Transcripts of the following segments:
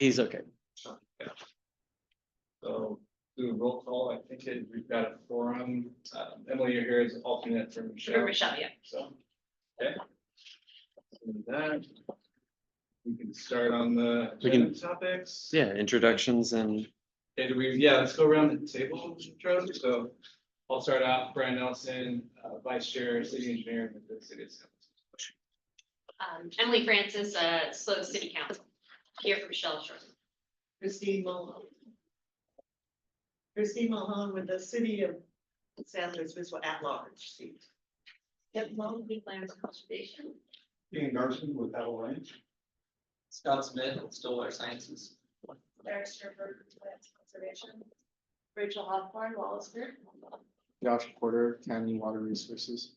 He's okay. Yeah. So do a roll call. I think we've got a forum. Emily, you're here as alternate for Michelle. For Michelle, yeah. So, okay. With that, we can start on the agenda topics. Yeah, introductions and Okay, let's go around the table, intro. So I'll start off, Brian Nelson, Vice Chair, City Engineer with the City of San Luis. Emily Francis, SLO City Council, here for Michelle shortly. Christine Mulholland. Christine Mulholland with the City of San Luis Obispo at-large seat. Yep, multi plans conservation. Ian Garson with Battle Range. Scott Smith, Stillwater Sciences. Eric Sterberg, plans conservation. Rachel Hawthorne, Wallaceburg. Josh Porter, County Water Resources.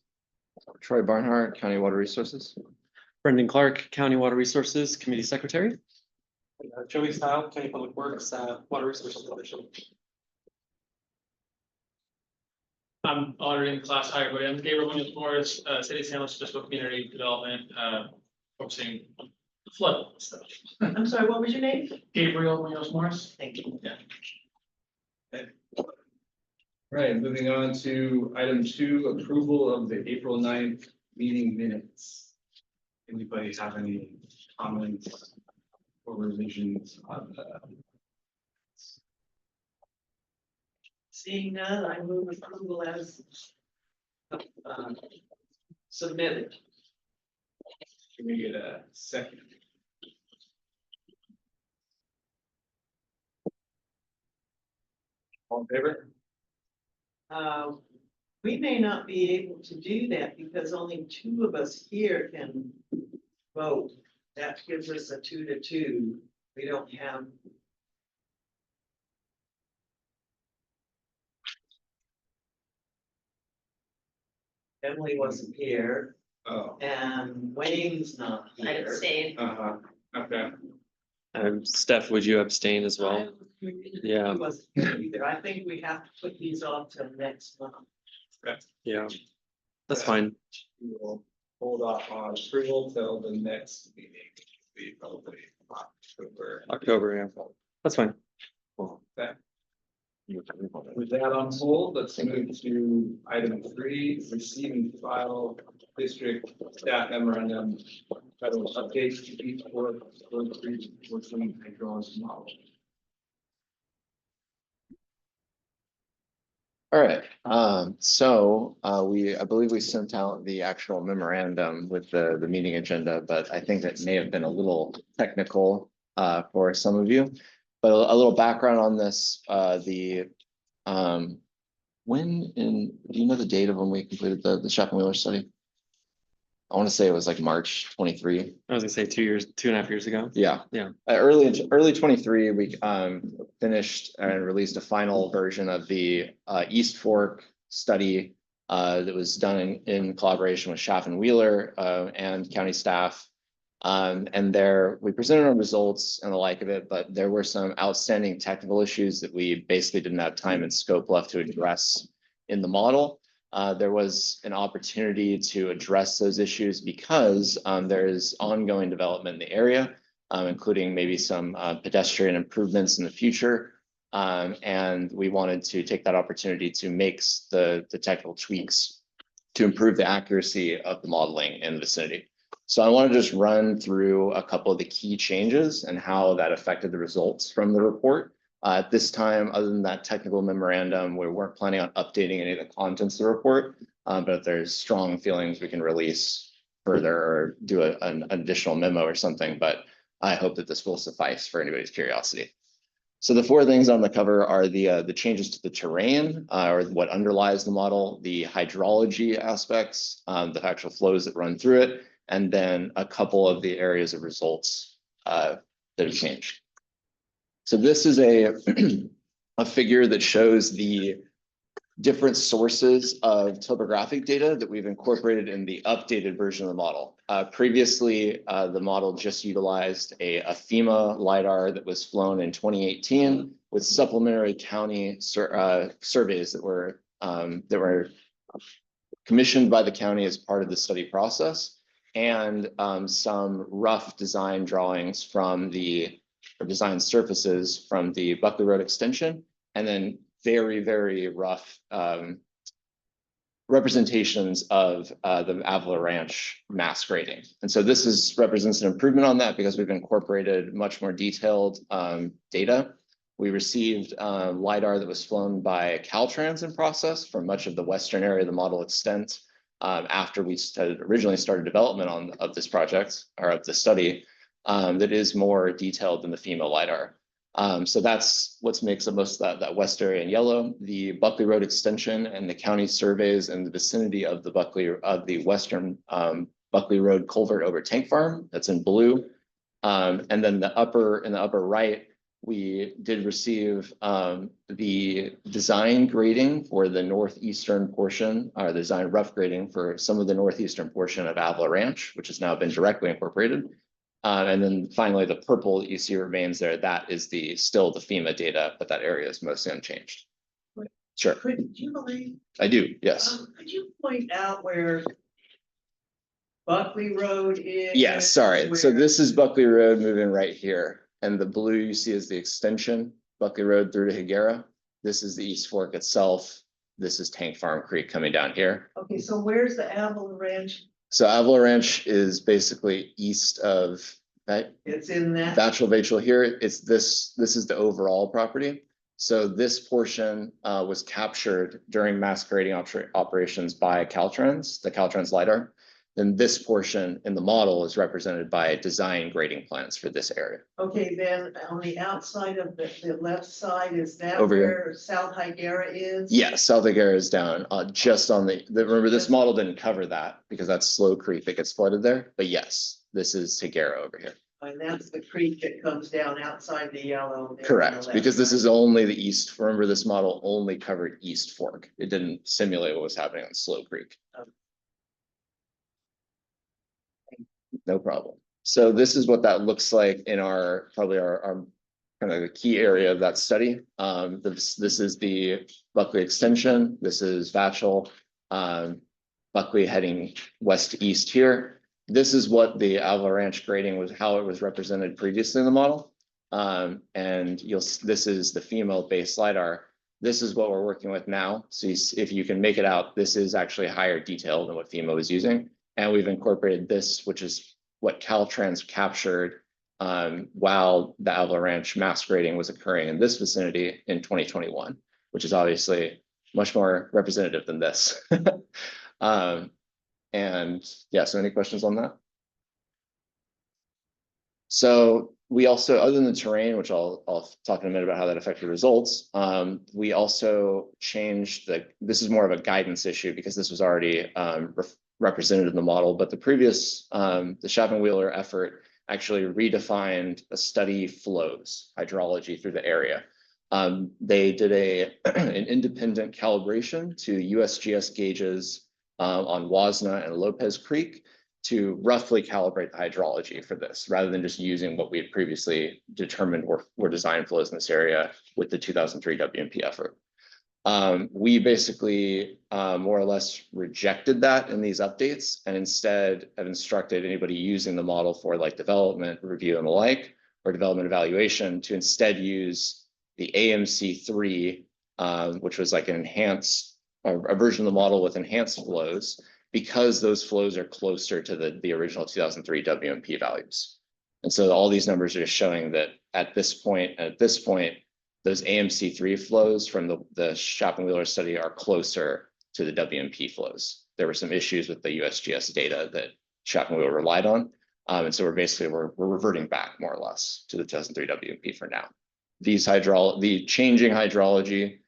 Troy Barnhart, County Water Resources. Brendan Clark, County Water Resources Committee Secretary. Joey Style, County Public Works, Water Resources Division. I'm auditing class higher, but I'm Gabriel Munoz Morris, City of San Luis Obispo Community Development, focusing on flood stuff. I'm sorry, what was your name? Gabriel Munoz Morris. Thank you. Right, moving on to item 2, approval of the April 9th meeting minutes. Anybody have any comments or revisions on that? Seeing none, I move approval as submitted. Can we get a second? All in favor? We may not be able to do that because only 2 of us here can vote. That gives us a 2-2. We don't have. Emily wasn't here Oh, and Wayne's not I here. abstained. okay. Steph, would you abstain as well? Yeah. He wasn't here either. I think we have to put these off till next month. Yeah, that's fine. We will hold off on approval till the next meeting, be probably October. October, yeah, that's fine. Okay. With that on hold, let's move to item 3, receive and file district staff memorandum. Title updates to each work working hydrology model. All right, I believe we sent out the actual memorandum with the meeting agenda, but I think that may have been a little technical for some of you. But a little background on this, do you know the date of when we completed the Chapman Wheeler study? I want to say it was like March 23. I was gonna say 2.5 years ago. Yeah. Yeah. Early 23, we finished and released a final version of the East Fork study that was done in collaboration with Chapman Wheeler and county staff. And there we presented our results and the like of it, but there were some outstanding technical issues that we basically didn't have time and scope left to address in the model. There was an opportunity to address those issues because there is ongoing development in the area, including maybe some pedestrian improvements in the future. And we wanted to take that opportunity to make the technical tweaks to improve the accuracy of the modeling in the vicinity. So I want to just run through a couple of the key changes and how that affected the results from the report. At this time, other than that technical memorandum, we weren't planning on updating any of the contents of the report, but if there's strong feelings, we can release further or do an additional memo or something, but I hope that this will suffice for anybody's curiosity. So the 4 things on the cover are the changes to the terrain, or what underlies the model, the hydrology aspects, the actual flows that run through it, and then a couple of the areas of results that have changed. So this is a figure that shows the different sources of topographic data that we've incorporated in the updated version of the model. Previously, the model just utilized a FEMA LiDAR that was flown in 2018 with supplementary county surveys that were commissioned by the county as part of the study process, and some rough design drawings from the or design surfaces from the Buckley Road extension, and then very, very rough representations of the Avila Ranch mass grading. And so this represents an improvement on that because we've incorporated much more detailed data. We received LiDAR that was flown by Caltrans in process for much of the western area of the model extent after we had originally started development of this project or of the study that is more detailed than the FEMA LiDAR. So that's what makes the most of that west area in yellow. The Buckley Road extension and the county surveys in the vicinity of the western Buckley Road culvert over Tank Farm, that's in blue. And then in the upper right, we did receive the design grading for the northeastern portion, or the design rough grading for some of the northeastern portion of Avila Ranch, which has now been directly incorporated. And then finally, the purple that you see remains there. That is still the FEMA data, but that area is mostly unchanged. Wait. Sure, Could you believe, I do, yes. could you point out where Buckley Road is? Yes, sorry. So where- this is Buckley Road moving right here. And the blue you see is the extension, Buckley Road through to Higuera. This is the East Fork itself. This is Tank Farm Creek coming down here. Okay, so where's the Avila Ranch? So Avila Ranch is basically east of It's in that, Vachel here. It's this is the overall property. So this portion was captured during mass grading operations by Caltrans, the Caltrans LiDAR. Then this portion in the model is represented by design grading plans for this area. okay, then on the outside of the left side, is that Over here. where South Higuera is? Yes, South Higuera is down just on remember this model didn't cover that because that's Slow Creek that gets flooded there. But yes, this is Higuera over here. And that's the creek that comes down outside the yellow. there on the Correct, left, because this right? is only the east. Remember, this model only covered East Fork. It didn't simulate what was happening on Slow Creek. No problem. So this is what that looks like in probably our kind of the key area of that study. This is the Buckley extension. This is Vachel, Buckley heading west to east here. This is what the Avila Ranch grading was, how it was represented previously in the model. And this is the FEMA base LiDAR. This is what we're working with now. So if you can make it out, this is actually higher detail than what FEMA was using. And we've incorporated this, which is what Caltrans captured while the Avila Ranch mass grading was occurring in this vicinity in 2021, which is obviously much more representative than this. And yeah, so any questions on that? So we also, other than the terrain, which I'll talk in a minute about how that affected results, we also changed this is more of a guidance issue because this was already represented in the model, but the previous, the Schaffen-Wheeler effort actually redefined the study flows, hydrology through the area. They did an independent calibration to USGS gauges on Wasna and Lopez Creek to roughly calibrate the hydrology for this, rather than just using what we had previously determined were design flows in this area with the 2003 WMP effort. We basically more or less rejected that in these updates and instead have instructed anybody using the model for like development review and the like, or development evaluation to instead use the AMC3, which was like an enhanced, a version of the model with enhanced flows, because those flows are closer to the original 2003 WMP values. And so all these numbers are just showing that at this point, those AMC3 flows from the Schaffen-Wheeler study are closer to the WMP flows. There were some issues with the USGS data that Schaffen-Wheeler relied on. And so we're reverting back more or less to the 2003 WMP for now. The changing hydrology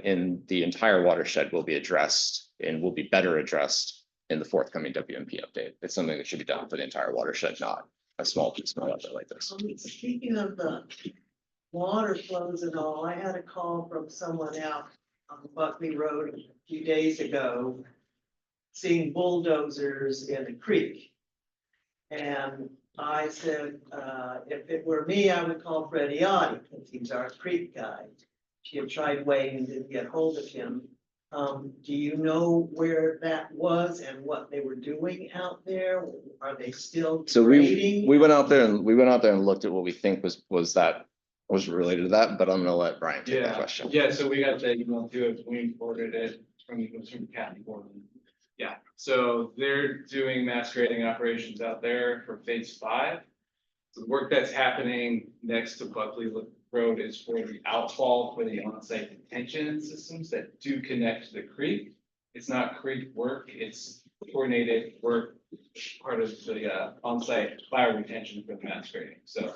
in the entire watershed will be addressed and will be better addressed in the forthcoming WMP update. It's something that should be done for the entire watershed, not a small piece of it like this. Speaking of the water flows and all, I had a call from someone out on Buckley Road a few days ago, seeing bulldozers in a creek. And I said, if it were me, I would call Freddie Otti, because he's our creek guy. She had tried waiting to get hold of him. Do you know where that was and what they were doing out there? Are they still So grading? we went out there and looked at what we think was related to that, but I'm gonna let Brian take that Yeah, question. yeah, so we got the email too, we forwarded it from Kathy Portland. Yeah, so they're doing mass grading operations out there for phase 5. The work that's happening next to Buckley Road is for the outfall for the on-site detention systems that do connect to the creek. It's not creek work, it's coordinated work, part of the on-site fire retention for the mass grading, so.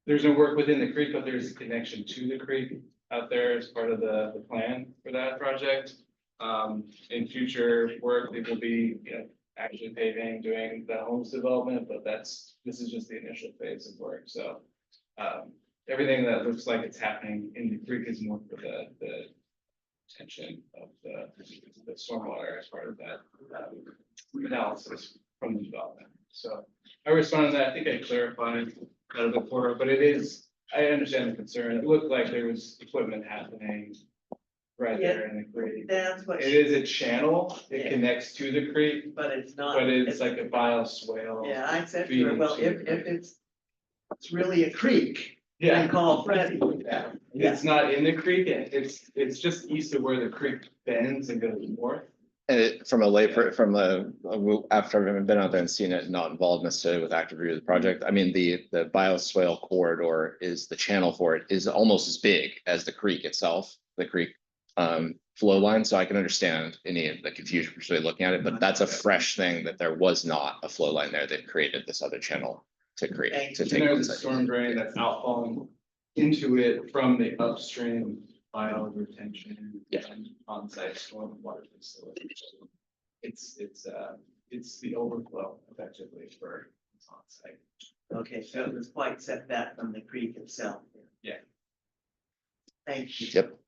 There's no work within the creek, but there's a connection to the creek out there as part of the plan for that project. In future work, it will be, actually paving, doing the homes development, but this is just the initial phase of work, so. Everything that looks like it's happening in the creek is more for the tension of the stormwater as part of that analysis from the development, so. I responded to that, I think I clarified that a bit for her, but I understand the concern, it looked like there was equipment happening right there in the creek. That's what, It is a channel, it Yeah. connects to the creek, but it's not. but it's like a bioswale. Yeah, I said to her, well, if it's really a creek, then Yeah, call Freddie. yeah, it's not in the creek, it's just east of where the creek bends and goes north. And from after having been out there and seen it, not involved necessarily with active review of the project, I mean, the bioswale corridor is the channel for it is almost as big as the creek itself, the creek flow line, so I can understand any of the confusion for somebody looking at it, but that's a fresh thing that there was not a flow line there. They've created this other channel to create, to And take. there's a onsite. storm drain that's outfalling into it from the upstream bio retention. Yeah. And on-site storm water facility. So it's the overflow effectively for on-site. Okay, so it was quite set back from the creek itself. Yeah. Thank you. Yep.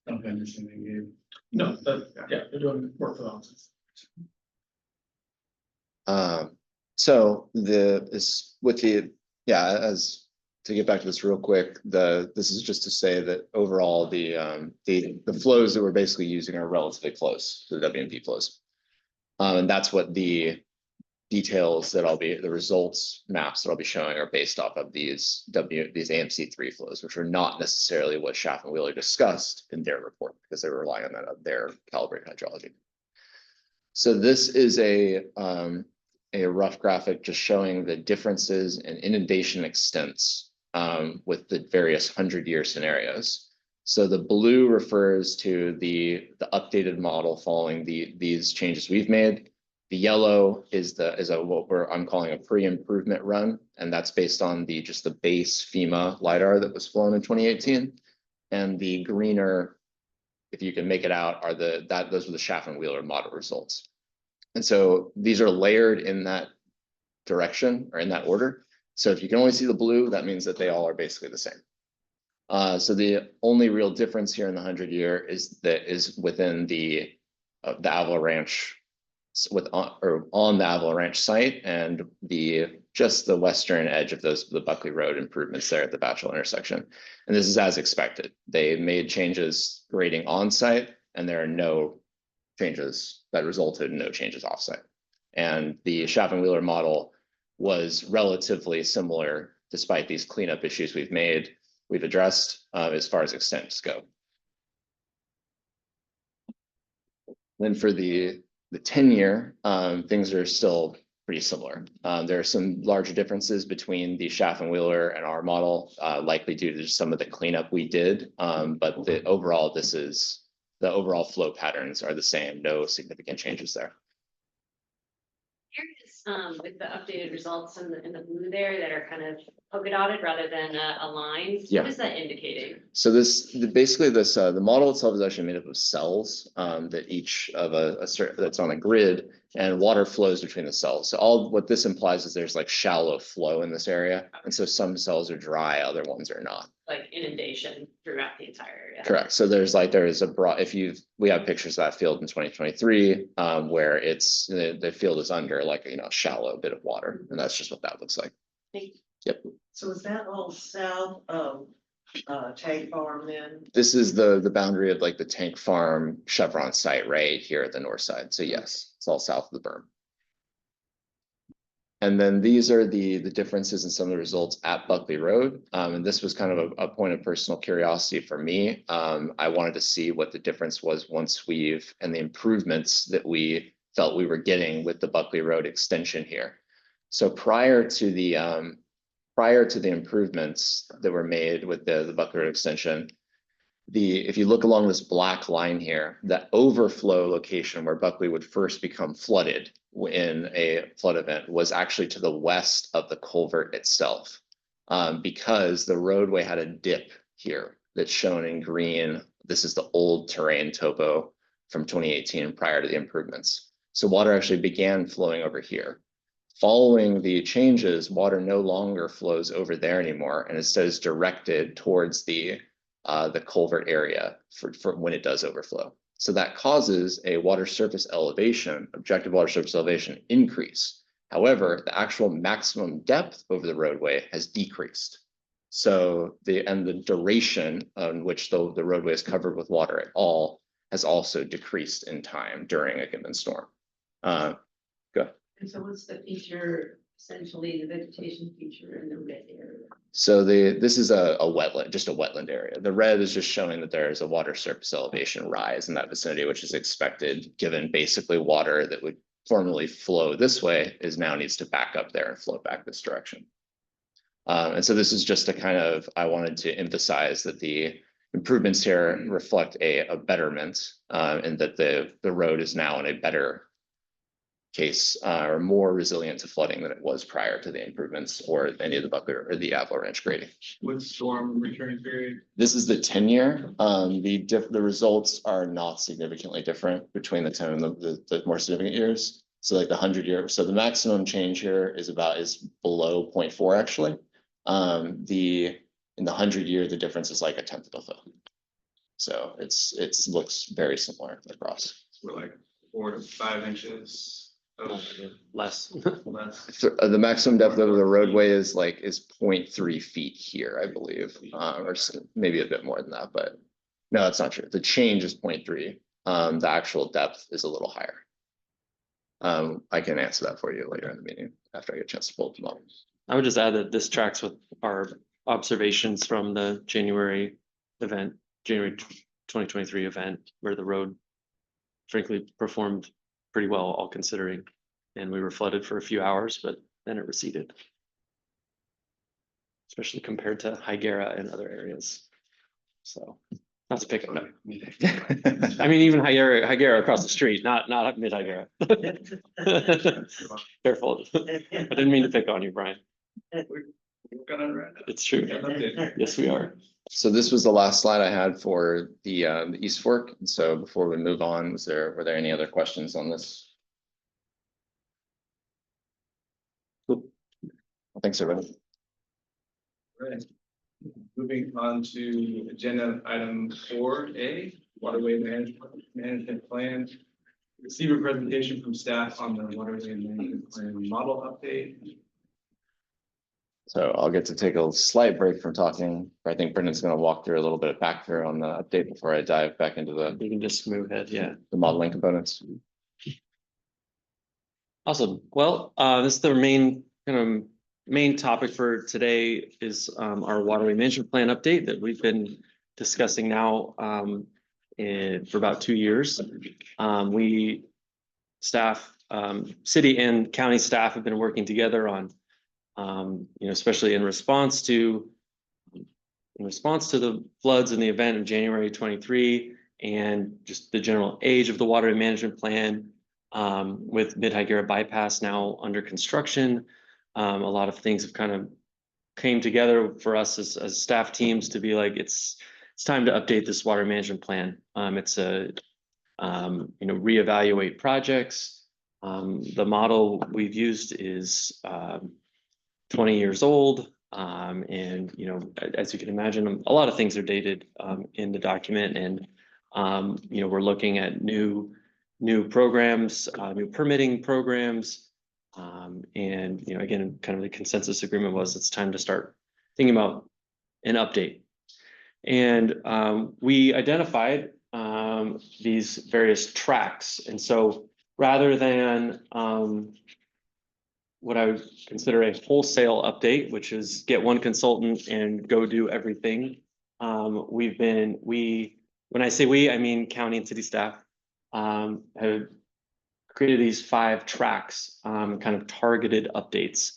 Don't understand you. No, they're doing work for the houses. So as to get back to this real quick, this is just to say that overall, the flows that we're basically using are relatively close to the WMP flows. And that's what the details the results maps that I'll be showing are based off of these AMC3 flows, which are not necessarily what Schaff and Wheeler discussed in their report because they were relying on their calibrated hydrology. So this is a rough graphic just showing the differences in inundation extents with the various 100-year scenarios. So the blue refers to the updated model following these changes we've made. The yellow is what I'm calling a pre-improvement run, and that's based on just the base FEMA LiDAR that was flown in 2018. And the greener, if you can make it out, those were the Schaff and Wheeler model results. And so these are layered in that direction or in that order. So if you can only see the blue, that means that they all are basically the same. So the only real difference here in the 100-year is within the Avila Ranch, on the Avila Ranch site, and just the western edge of the Buckley Road improvements there at the Batchel intersection. And this is as expected. They made changes grading on site, and there are no changes that resulted in no changes offsite. And the Schaff and Wheeler model was relatively similar despite these cleanup issues we've addressed as far as extents go. Then for the 10-year, things are still pretty similar. There are some larger differences between the Schaff and Wheeler and our model, likely due to just some of the cleanup we did. But the overall flow patterns are the same, no significant changes there. Here is, with the updated results in the blue there that are kind of polka dotted rather than a line. Yeah. What is that indicating? So the model itself is actually made up of cells that each of that's on a grid, and water flows between the cells. So what this implies is there's like shallow flow in this area, and so some cells are dry, other ones are not. Like inundation throughout the entire area. Correct. So there is a broad, we have pictures of that field in 2023 where the field is under like a shallow bit of water, and that's just what that looks like. Thank you. Yep. So is that all south of tank farm then? This is the boundary of like the tank farm Chevron site right here at the north side. So yes, it's all south of the berm. And then these are the differences in some of the results at Buckley Road. And this was kind of a point of personal curiosity for me. I wanted to see what the difference was once and the improvements that we felt we were getting with the Buckley Road extension here. So prior to the improvements that were made with the Buckley Road extension, if you look along this black line here, the overflow location where Buckley would first become flooded in a flood event was actually to the west of the culvert itself, because the roadway had a dip here that's shown in green. This is the old terrain topo from 2018 prior to the improvements. So water actually began flowing over here. Following the changes, water no longer flows over there anymore, and instead is directed towards the culvert area for when it does overflow. So that causes a water surface elevation, objective water surface elevation increase. However, the actual maximum depth over the roadway has decreased. So the duration on which the roadway is covered with water at all has also decreased in time during a given storm. Go. And so what's the feature, essentially the vegetation feature in the red area? So this is a wetland, just a wetland area. The red is just showing that there is a water surface elevation rise in that vicinity, which is expected given basically water that would formerly flow this way now needs to back up there and flow back this direction. And so this is just I wanted to emphasize that the improvements here reflect a betterment, and that the road is now in a better case, or more resilient to flooding than it was prior to the improvements or any of the Buckley or the avalanche grading. With storm return period? This is the 10-year. The results are not significantly different between the 10 and the more significant years. So like the 100-year, so the maximum change here is below 0.4 actually. In the 100-year, the difference is like a tenth of a foot. So it looks very similar across. We're like 4 to 5 inches. Less. The maximum depth of the roadway is 0.3 feet here, I believe, or maybe a bit more than that, but no, that's not true. The change is 0.3. The actual depth is a little higher. I can answer that for you later in the meeting after I get a chance to pull them up. I would just add that this tracks with our observations from the January 2023 event, where the road frankly performed pretty well, all considering, and we were flooded for a few hours, but then it receded, especially compared to Higuera and other areas. So not to pick on it. I mean, even Higuera across the street, not mid Higuera. Careful. I didn't mean to pick on you, Brian. It's true. Yes, we are. So this was the last slide I had for the East Fork. And so before we move on, were there any other questions on this? Cool. Well, thanks, everybody. Right. Moving on to agenda item 4A, waterway management plan. Receive a presentation from staff on the waterway management plan model update. So I'll get to take a slight break from talking. I think Brendan's going to walk through a little bit of background on the update before I dive back into You can just move ahead, yeah. the modeling components. Awesome. Well, this is the main topic for today is our waterway management plan update that we've been discussing now for about 2 years. City and county staff have been working together on, especially in response to the floods and the event of January 23 and just the general age of the waterway management plan, with Mid-Higuera bypass now under construction. A lot of things have kind of came together for us as staff teams to be like, it's time to update this water management plan. It's reevaluate projects. The model we've used is 20 years old. And, as you can imagine, a lot of things are dated in the document, and, we're looking at new programs, new permitting programs. And, again, kind of the consensus agreement was it's time to start thinking about an update. And we identified these various tracks. And so rather than what I would consider a wholesale update, which is get one consultant and go do everything. When I say we, I mean county and city staff, have created these 5 tracks, kind of targeted updates.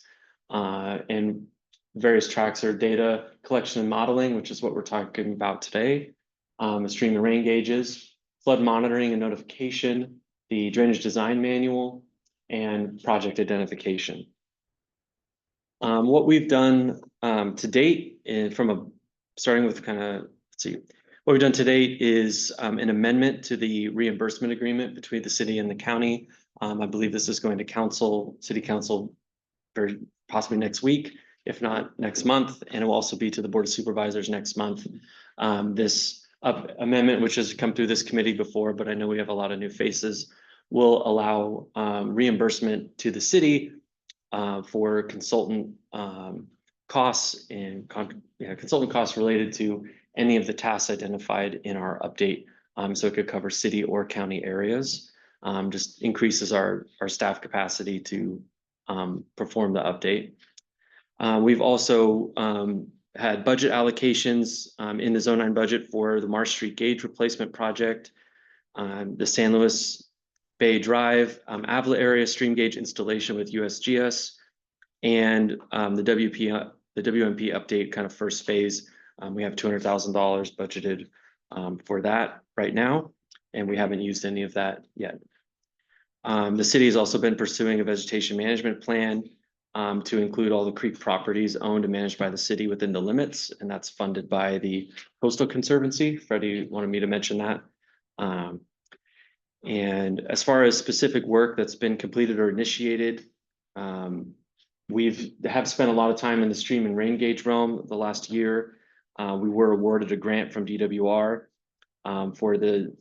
And various tracks are data collection and modeling, which is what we're talking about today. The stream and rain gauges, flood monitoring and notification, the drainage design manual, and project identification. What we've done to date, starting with kind of, let's see, what we've done to date is an amendment to the reimbursement agreement between the city and the county. I believe this is going to city council, very possibly next week, if not next month, and it will also be to the Board of Supervisors next month. This amendment, which has come through this committee before, but I know we have a lot of new faces, will allow reimbursement to the city for consultant costs and consultant costs related to any of the tasks identified in our update. So it could cover city or county areas. Just increases our staff capacity to perform the update. We've also had budget allocations in the Zone 9 budget for the Marsh Street Gauge Replacement Project, the San Luis Bay Drive, Avila area stream gauge installation with USGS, and the WMP update kind of first phase. We have $200,000 budgeted for that right now, and we haven't used any of that yet. The city has also been pursuing a vegetation management plan to include all the creek properties owned and managed by the city within the limits, and that's funded by the Coastal Conservancy. Freddie wanted me to mention that. And as far as specific work that's been completed or initiated, have spent a lot of time in the stream and rain gauge realm the last year. We were awarded a grant from DWR for the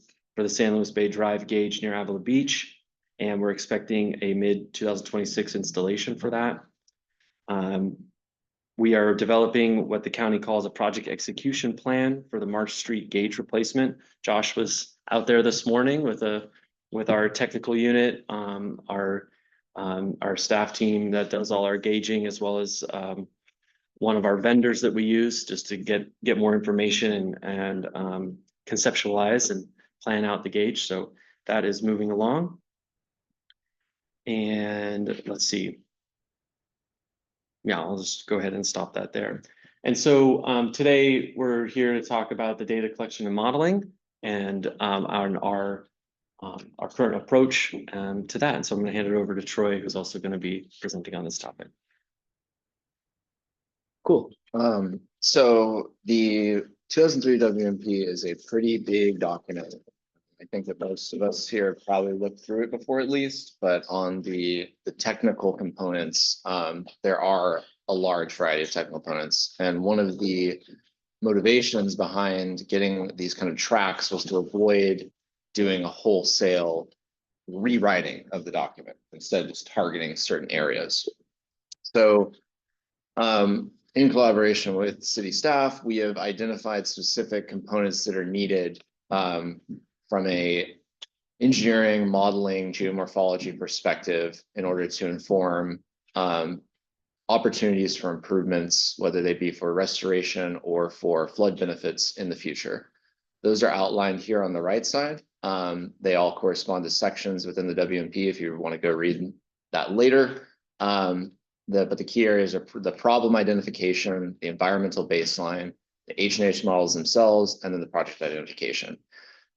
San Luis Bay Drive gauge near Avila Beach, and we're expecting a mid-2026 installation for that. We are developing what the county calls a project execution plan for the Marsh Street gauge replacement. Josh was out there this morning with our technical unit, our staff team that does all our gauging, as well as one of our vendors that we use just to get more information and conceptualize and plan out the gauge. So that is moving along. And let's see. Yeah, I'll just go ahead and stop that there. And so today we're here to talk about the data collection and modeling and our current approach to that. And so I'm going to hand it over to Troy, who's also going to be presenting on this topic. Cool. So the 2003 WMP is a pretty big document. I think that most of us here have probably looked through it before at least, but on the technical components, there are a large variety of technical components. And one of the motivations behind getting these kind of tracks was to avoid doing a wholesale rewriting of the document, instead of just targeting certain areas. So in collaboration with city staff, we have identified specific components that are needed from a engineering, modeling, geomorphology perspective in order to inform opportunities for improvements, whether they be for restoration or for flood benefits in the future. Those are outlined here on the right side. They all correspond to sections within the WMP if you want to go read that later. But the key areas are the problem identification, the environmental baseline, the H&H models themselves, and then the project identification.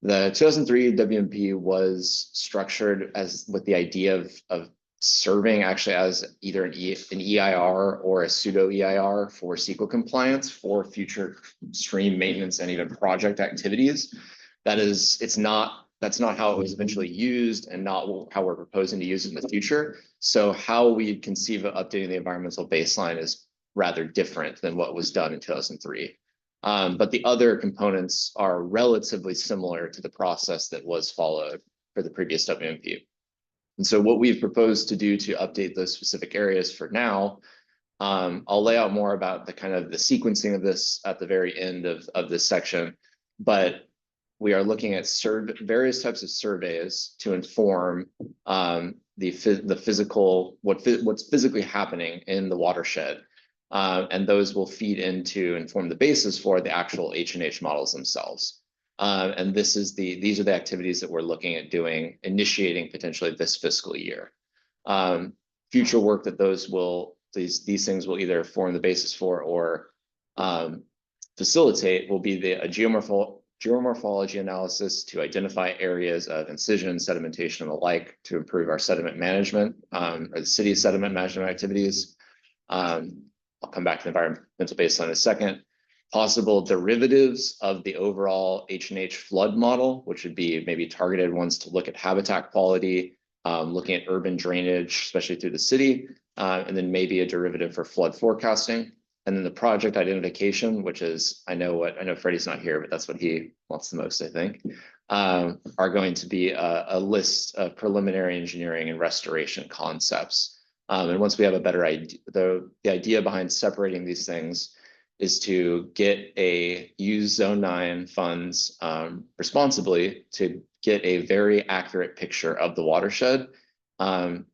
The 2003 WMP was structured with the idea of serving actually as either an EIR or a pseudo EIR for CEQA compliance for future stream maintenance and even project activities. That's not how it was eventually used and not how we're proposing to use it in the future. So how we conceive of updating the environmental baseline is rather different than what was done in 2003. But the other components are relatively similar to the process that was followed for the previous WMP. And so what we've proposed to do to update those specific areas for now I'll lay out more about the kind of the sequencing of this at the very end of this section. But we are looking at various types of surveys to inform the physical, what's physically happening in the watershed. And those will feed into and form the basis for the actual H&H models themselves. And these are the activities that we're looking at doing, initiating potentially this fiscal year. Future work that these things will either form the basis for or facilitate will be a geomorphology analysis to identify areas of incision, sedimentation, and the like to improve our sediment management or the city's sediment management activities. I'll come back to the environmental baseline in a second. Possible derivatives of the overall H&H flood model, which would be maybe targeted ones to look at habitat quality, looking at urban drainage, especially through the city, and then maybe a derivative for flood forecasting. And then the project identification, which is, I know Freddie's not here, but that's what he wants the most, I think, are going to be a list of preliminary engineering and restoration concepts. And once we have a better idea, the idea behind separating these things is to use Zone 9 funds responsibly to get a very accurate picture of the watershed and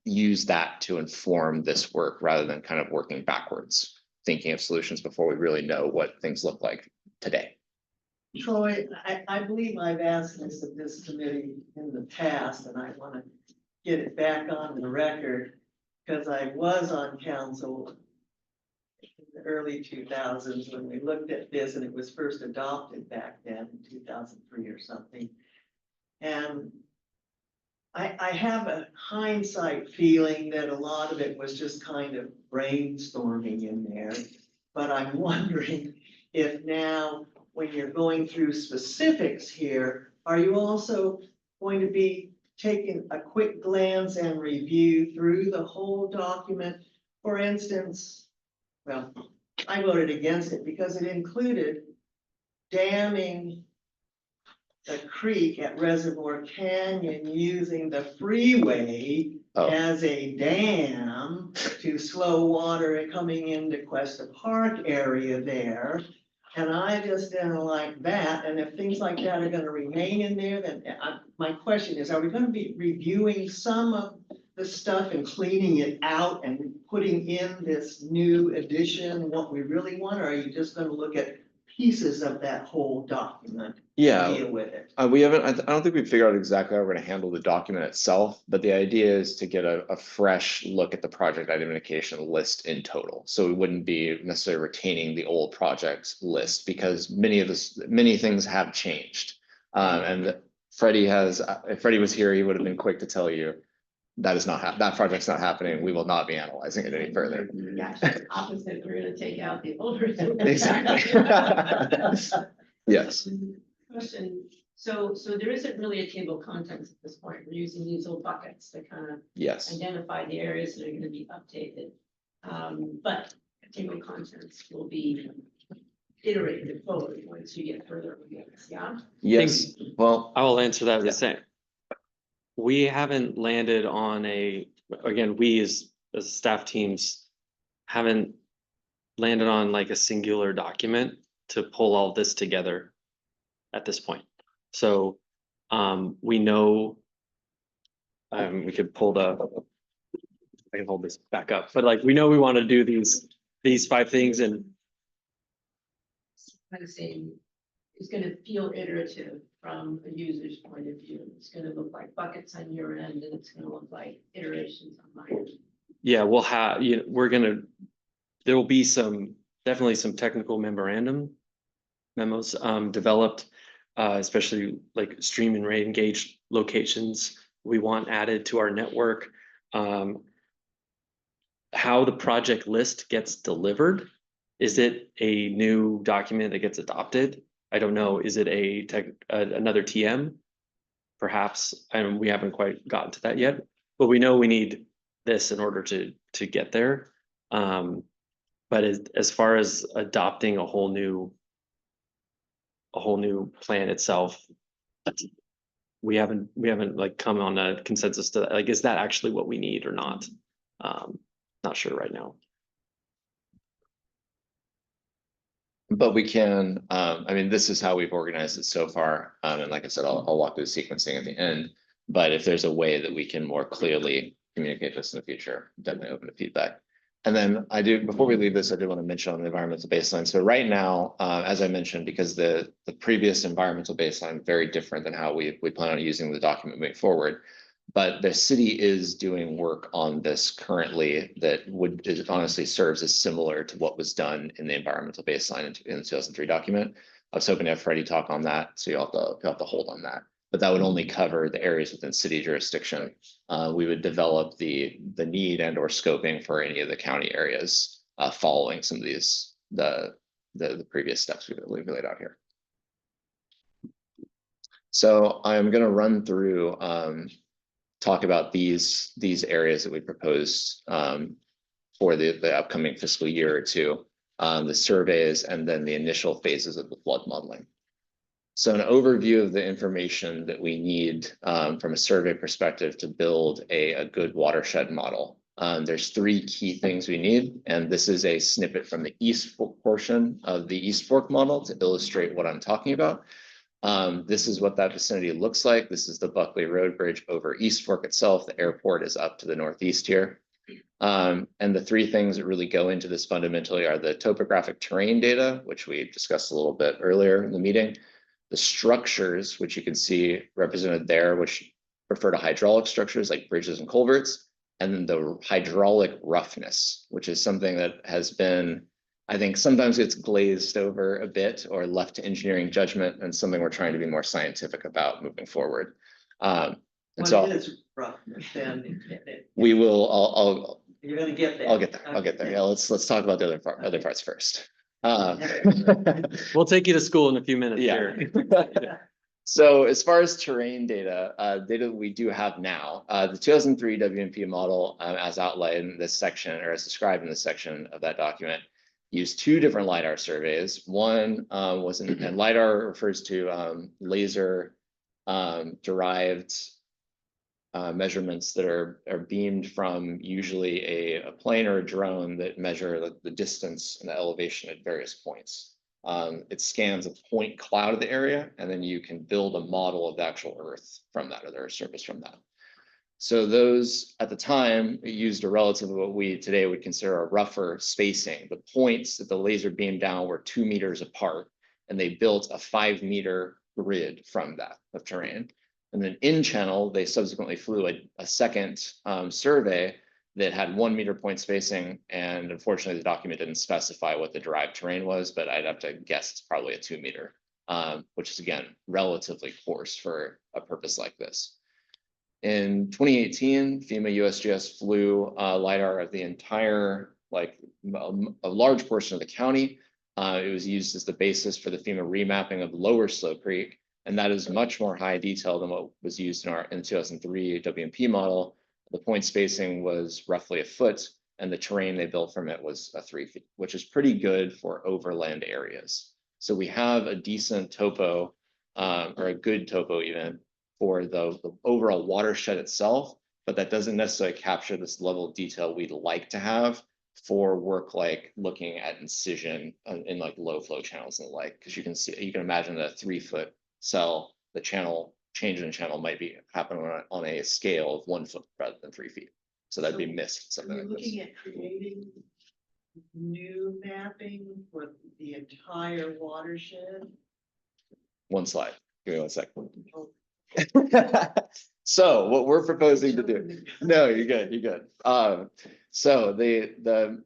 use that to inform this work rather than kind of working backwards, thinking of solutions before we really know what things look like today. Troy, I believe I've asked this of this committee in the past, and I want to get it back on the record, because I was on council in the early 2000s when we looked at this, and it was first adopted back then in 2003 or something. And I have a hindsight feeling that a lot of it was just kind of brainstorming in there, but I'm wondering if now, when you're going through specifics here, are you also going to be taking a quick glance and review through the whole document? For instance, well, I voted against it because it included damming the creek at Reservoir Canyon using the freeway as a dam to slow water coming into Cuesta Park area there. And I just didn't like that. And if things like that are gonna remain in there, then my question is, are we gonna be reviewing some of the stuff and cleaning it out and putting in this new edition, what we really want? Or are you just gonna look at pieces of that whole document? Yeah, Deal with it. we haven't, I don't think we've figured out exactly how we're gonna handle the document itself, but the idea is to get a fresh look at the project identification list in total. So we wouldn't be necessarily retaining the old projects list because many things have changed. And Freddie if Freddie was here, he would have been quick to tell you that is not that project's not happening. We will not be analyzing it any further. Gosh, it's opposite, we're gonna take out the older. Exactly. Yes. Question, so there isn't really a table of contents at this point, we're using these little buckets to kind of Yes. identify the areas that are gonna be updated. But a table of contents will be iterated forward once you get further with this, yeah? Yes. Well, I will answer that Yeah. the same. We haven't landed on again, we as staff teams haven't landed on like a singular document to pull all this together at this point. So we know we could I can hold this back up, but like we know we want to do these 5 things and Kind of saying, it's gonna feel iterative from a user's point of view. It's gonna look like buckets on your end and it's gonna look like iterations on my end. yeah, we'll have, there will be definitely some technical memos developed, especially like stream and rate engaged locations we want added to our network. How the project list gets delivered, is it a new document that gets adopted? I don't know. Is it another TM? Perhaps, and we haven't quite gotten to that yet, but we know we need this in order to get there. But as far as adopting a whole new plan itself, we haven't like come on a consensus to that. Like, is that actually what we need or not? not sure right now. But we can, I mean, this is how we've organized it so far. And like I said, I'll walk through the sequencing at the end. But if there's a way that we can more clearly communicate this in the future, definitely open to feedback. And then before we leave this, I do want to mention on the environmental baseline. So right now, as I mentioned, because the previous environmental baseline is very different than how we plan on using the document moving forward. But the city is doing work on this currently that honestly serves as similar to what was done in the environmental baseline in the 2003 document. I was hoping to have Freddie talk on that, so you'll have to hold on that. But that would only cover the areas within city jurisdiction. We would develop the need and or scoping for any of the county areas following some of these the previous steps we've laid out here. So I'm going to run through talk about these areas that we proposed for the upcoming fiscal year or two, the surveys, and then the initial phases of the flood modeling. So an overview of the information that we need from a survey perspective to build a good watershed model. There's 3 key things we need, and this is a snippet from the east portion of the East Fork model to illustrate what I'm talking about. This is what that vicinity looks like. This is the Buckley Road Bridge over East Fork itself. The airport is up to the northeast here. And the 3 things that really go into this fundamentally are the topographic terrain data, which we discussed a little bit earlier in the meeting, the structures, which you can see represented there, which refer to hydraulic structures like bridges and culverts, and then the hydraulic roughness, which is something that has been, I think sometimes it's glazed over a bit or left to engineering judgment, and something we're trying to be more scientific about moving forward. And What so is roughness then? we will, You're gonna get there. I'll get there. I'll get there. Yeah, let's talk about the other parts first. We'll take you to school in a few minutes Yeah. here. So as far as terrain data, data we do have now, the 2003 WMP model, as outlined in this section, or as described in this section of that document, used 2 different LiDAR surveys. One was and LiDAR refers to laser derived measurements that are beamed from usually a plane or a drone that measure the distance and the elevation at various points. It scans a point cloud of the area, and then you can build a model of the actual Earth from that, or the Earth surface from that. So those at the time used a relative of what we today would consider a rougher spacing. The points that the laser beamed down were 2 meters apart, and they built a 5-meter grid from that of terrain. And then in channel, they subsequently flew a second survey that had 1 meter point spacing. And unfortunately, the document didn't specify what the derived terrain was, but I'd have to guess it's probably a 2 meter, which is again, relatively coarse for a purpose like this. In 2018, FEMA USGS flew LiDAR of the entire, like a large portion of the county. It was used as the basis for the FEMA remapping of Lower Slow Creek. And that is much more high detail than what was used in the 2003 WMP model. The point spacing was roughly 1 foot, and the terrain they built from it was 3 feet, which is pretty good for overland areas. So we have a decent topo, or a good topo even, for the overall watershed itself, but that doesn't necessarily capture this level of detail we'd like to have for work like looking at incision in like low flow channels and the like, because you can imagine that a 3-foot cell, the change in channel might be happening on a scale of 1 foot rather than 3 feet. So that'd be missed, something like this. Looking at creating new mapping for the entire watershed. One slide, give me 1 second. So what we're proposing to do, no, you're good. So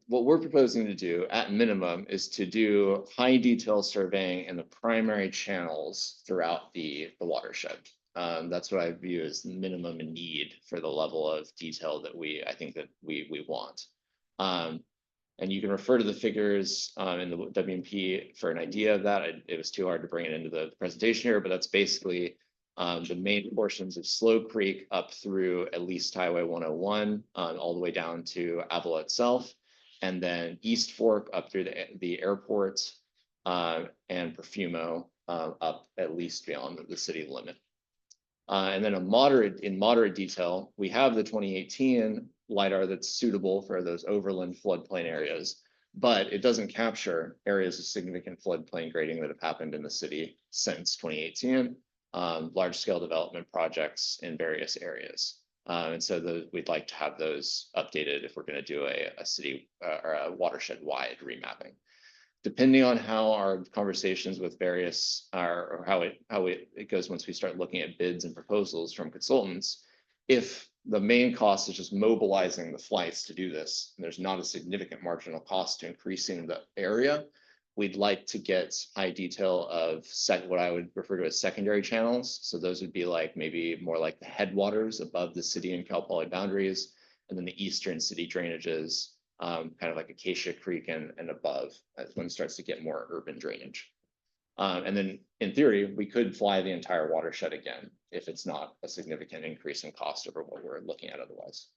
what we're proposing to do at minimum is to do high detail surveying in the primary channels throughout the watershed. That's what I view as the minimum need for the level of detail that I think that we want. And you can refer to the figures in the WMP for an idea of that. It was too hard to bring it into the presentation here, but that's basically the main portions of Slow Creek up through at least Highway 101, all the way down to Avila itself, and then East Fork up through the airport and Perfumo up at least beyond the city limit. And then in moderate detail, we have the 2018 LiDAR that's suitable for those overland floodplain areas, but it doesn't capture areas of significant floodplain grading that have happened in the city since 2018, large scale development projects in various areas. And so we'd like to have those updated if we're going to do a city or a watershed wide remapping. Depending on how our conversations with various or how it goes once we start looking at bids and proposals from consultants, if the main cost is just mobilizing the flights to do this, and there's not a significant marginal cost to increasing the area, we'd like to get high detail of what I would refer to as secondary channels. So those would be like maybe more like the headwaters above the city and Cal Poly boundaries, and then the eastern city drainages, kind of like Acacia Creek and above, when it starts to get more urban drainage. And then in theory, we could fly the entire watershed again if it's not a significant increase in cost over what we're looking at otherwise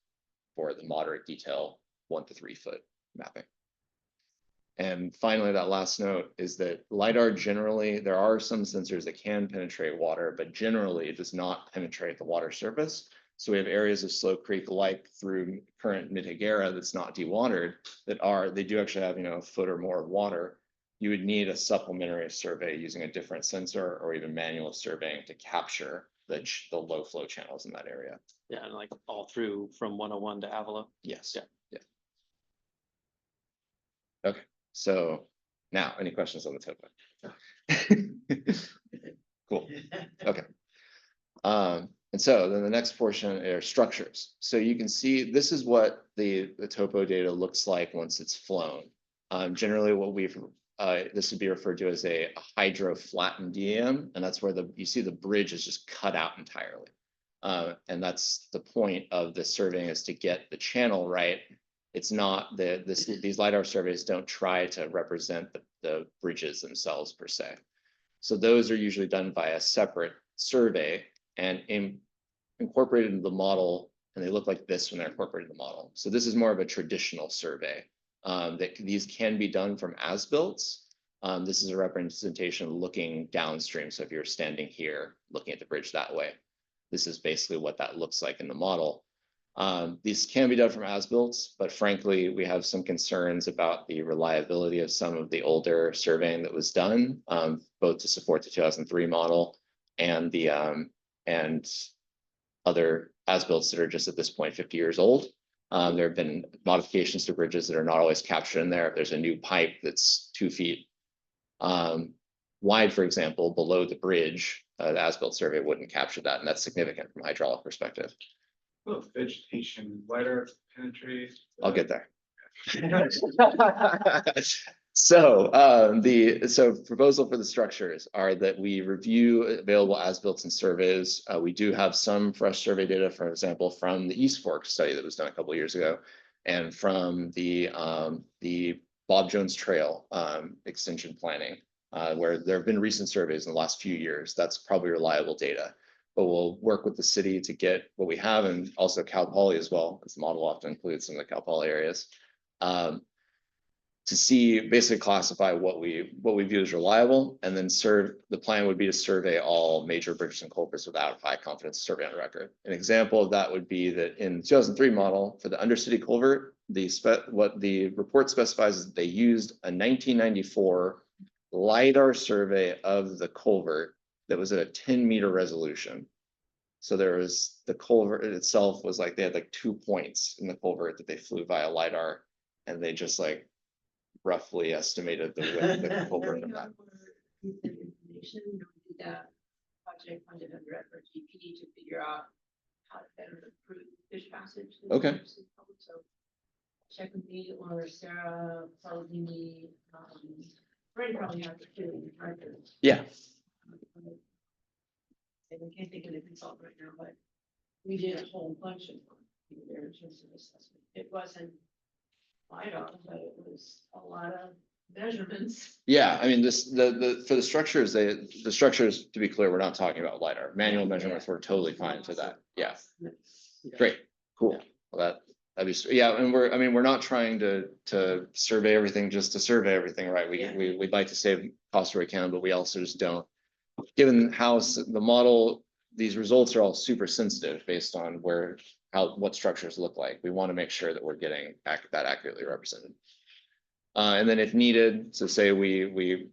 for the moderate detail 1 to 3 foot mapping. And finally, that last note is that LiDAR generally, there are some sensors that can penetrate water, but generally it does not penetrate the water surface. So we have areas of Slow Creek, like through current Mid-Hagera that's not dewatered, they do actually have, a foot or more of water. You would need a supplementary survey using a different sensor or even manual surveying to capture the low flow channels in that area. Yeah, and like all through from 101 to Avila. Yes. Yeah. Okay, so now any questions on the topo? Cool. Okay. And so then the next portion are structures. So you can see this is what the topo data looks like once it's flown. Generally what this would be referred to as a hydro flattened DEM, and that's where you see the bridge is just cut out entirely. And that's the point of the surveying, is to get the channel right. It's not these LiDAR surveys don't try to represent the bridges themselves per se. So those are usually done by a separate survey and incorporated into the model, and they look like this when they're incorporated in the model. So this is more of a traditional survey. These can be done from as-builts. This is a representation looking downstream. So if you're standing here looking at the bridge that way, this is basically what that looks like in the model. These can be done from as-builts, but frankly, we have some concerns about the reliability of some of the older surveying that was done, both to support the 2003 model and the other as-builts that are just at this point 50 years old. There have been modifications to bridges that are not always captured in there. If there's a new pipe that's 2 feet wide, for example, below the bridge, the as-built survey wouldn't capture that, and that's significant from a hydraulic perspective. Well, vegetation, LiDAR penetrate. I'll get there. So proposal for the structures are that we review available as-built and surveys. We do have some fresh survey data, for example, from the East Fork study that was done a couple of years ago, and from the Bob Jones Trail extension planning, where there have been recent surveys in the last few years. That's probably reliable data. But we'll work with the city to get what we have, and also Cal Poly as well, because the model often includes some of the Cal Poly areas, to see, basically classify what we view as reliable, and then the plan would be to survey all major bridges and culverts without high confidence survey on record. An example of that would be that in the 2003 model for the undercity culvert, what the report specifies is that they used a 1994 LiDAR survey of the culvert that was at a 10-meter resolution. So the culvert itself was like, they had like 2 points in the culvert that they flew via LiDAR, and they just like roughly estimated the width of the culvert of that. Information, did that project funded under FRGP to figure out how to better improve fish passage. Okay. So check with me or Sarah, Saladini, Brady probably have to do it. Yeah. I can't think of the consultant right now, but we did a whole bunch of work there in terms of assessment. It wasn't LiDAR, but it was a lot of measurements. Yeah, I mean, for the structures, the structures, to be clear, we're not talking about LiDAR. Manual measurements were totally fine for that. Yeah. Great, cool. Well, that'd be, yeah, and we're not trying to survey everything just to survey everything, right? We'd like to save costs where we can, but we also just don't. Given how the model, these results are all super sensitive based on where what structures look like. We want to make sure that we're getting that accurately represented. And then if needed, so say we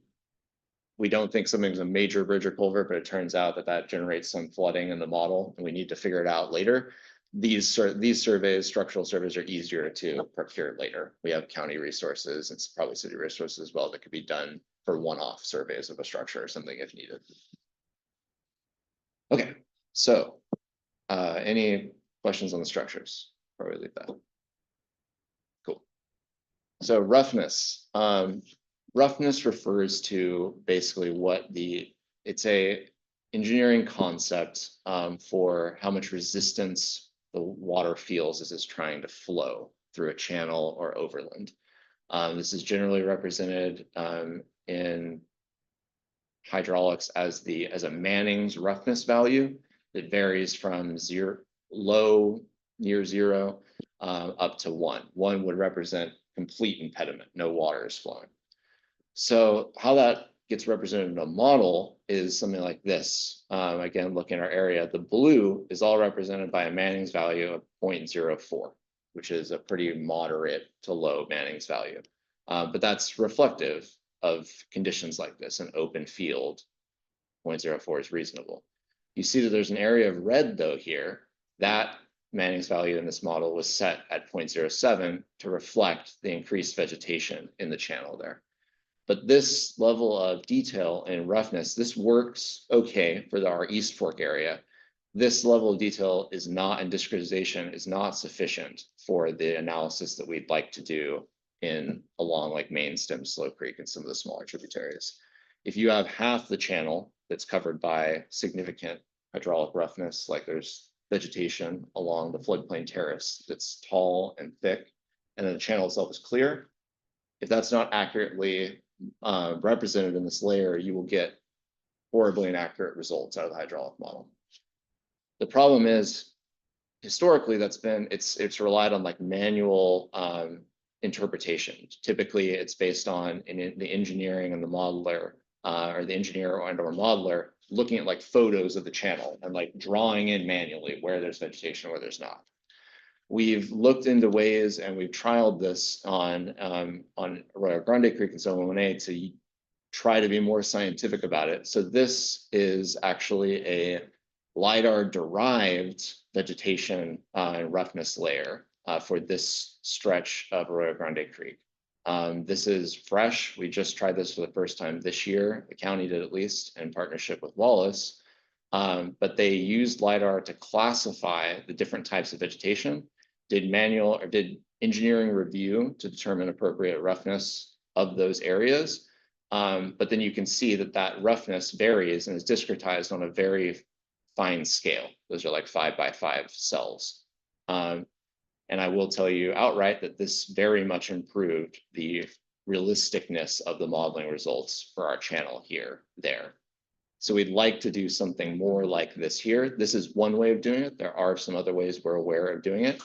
don't think something's a major bridge or culvert, but it turns out that that generates some flooding in the model and we need to figure it out later. These surveys, structural surveys, are easier to procure later. We have county resources, it's probably city resources as well, that could be done for one-off surveys of a structure or something if needed. Okay, so any questions on the structures before we leave that? Cool. So roughness. Roughness refers to basically it's a engineering concept for how much resistance the water feels as it's trying to flow through a channel or overland. This is generally represented in hydraulics as a Manning's roughness value that varies from low, near zero, up to 1. 1 would represent complete impediment, no water is flowing. So how that gets represented in a model is something like this. Again, look in our area, the blue is all represented by a Manning's value of 0.04, which is a pretty moderate to low Manning's value. But that's reflective of conditions like this. An open field, 0.04 is reasonable. You see that there's an area of red though here. That Manning's value in this model was set at 0.07 to reflect the increased vegetation in the channel there. But this level of detail and roughness, this works okay for our East Fork area. This level of detail is not, and discretization is not sufficient for the analysis that we'd like to do along like Main Stem, Slow Creek, and some of the smaller tributaries. If you have half the channel that's covered by significant hydraulic roughness, like there's vegetation along the floodplain terrace that's tall and thick, and then the channel itself is clear, if that's not accurately represented in this layer, you will get horribly inaccurate results out of the hydraulic model. The problem is, historically, it's relied on like manual interpretation. Typically, it's based on the engineering and the modeler, or the engineer and or modeler looking at like photos of the channel and like drawing in manually where there's vegetation, where there's not. We've looked into ways and we've trialed this on Arroyo Grande Creek and Soma Monet to try to be more scientific about it. So this is actually a LiDAR derived vegetation roughness layer for this stretch of Arroyo Grande Creek. This is fresh. We just tried this for the first time this year. The county did, at least in partnership with Wallace. But they used LiDAR to classify the different types of vegetation, did engineering review to determine appropriate roughness of those areas. But then you can see that roughness varies and is discretized on a very fine scale. Those are like 5 by 5 cells. And I will tell you outright that this very much improved the realisticness of the modeling results for our channel there. So we'd like to do something more like this here. This is one way of doing it. There are some other ways we're aware of doing it.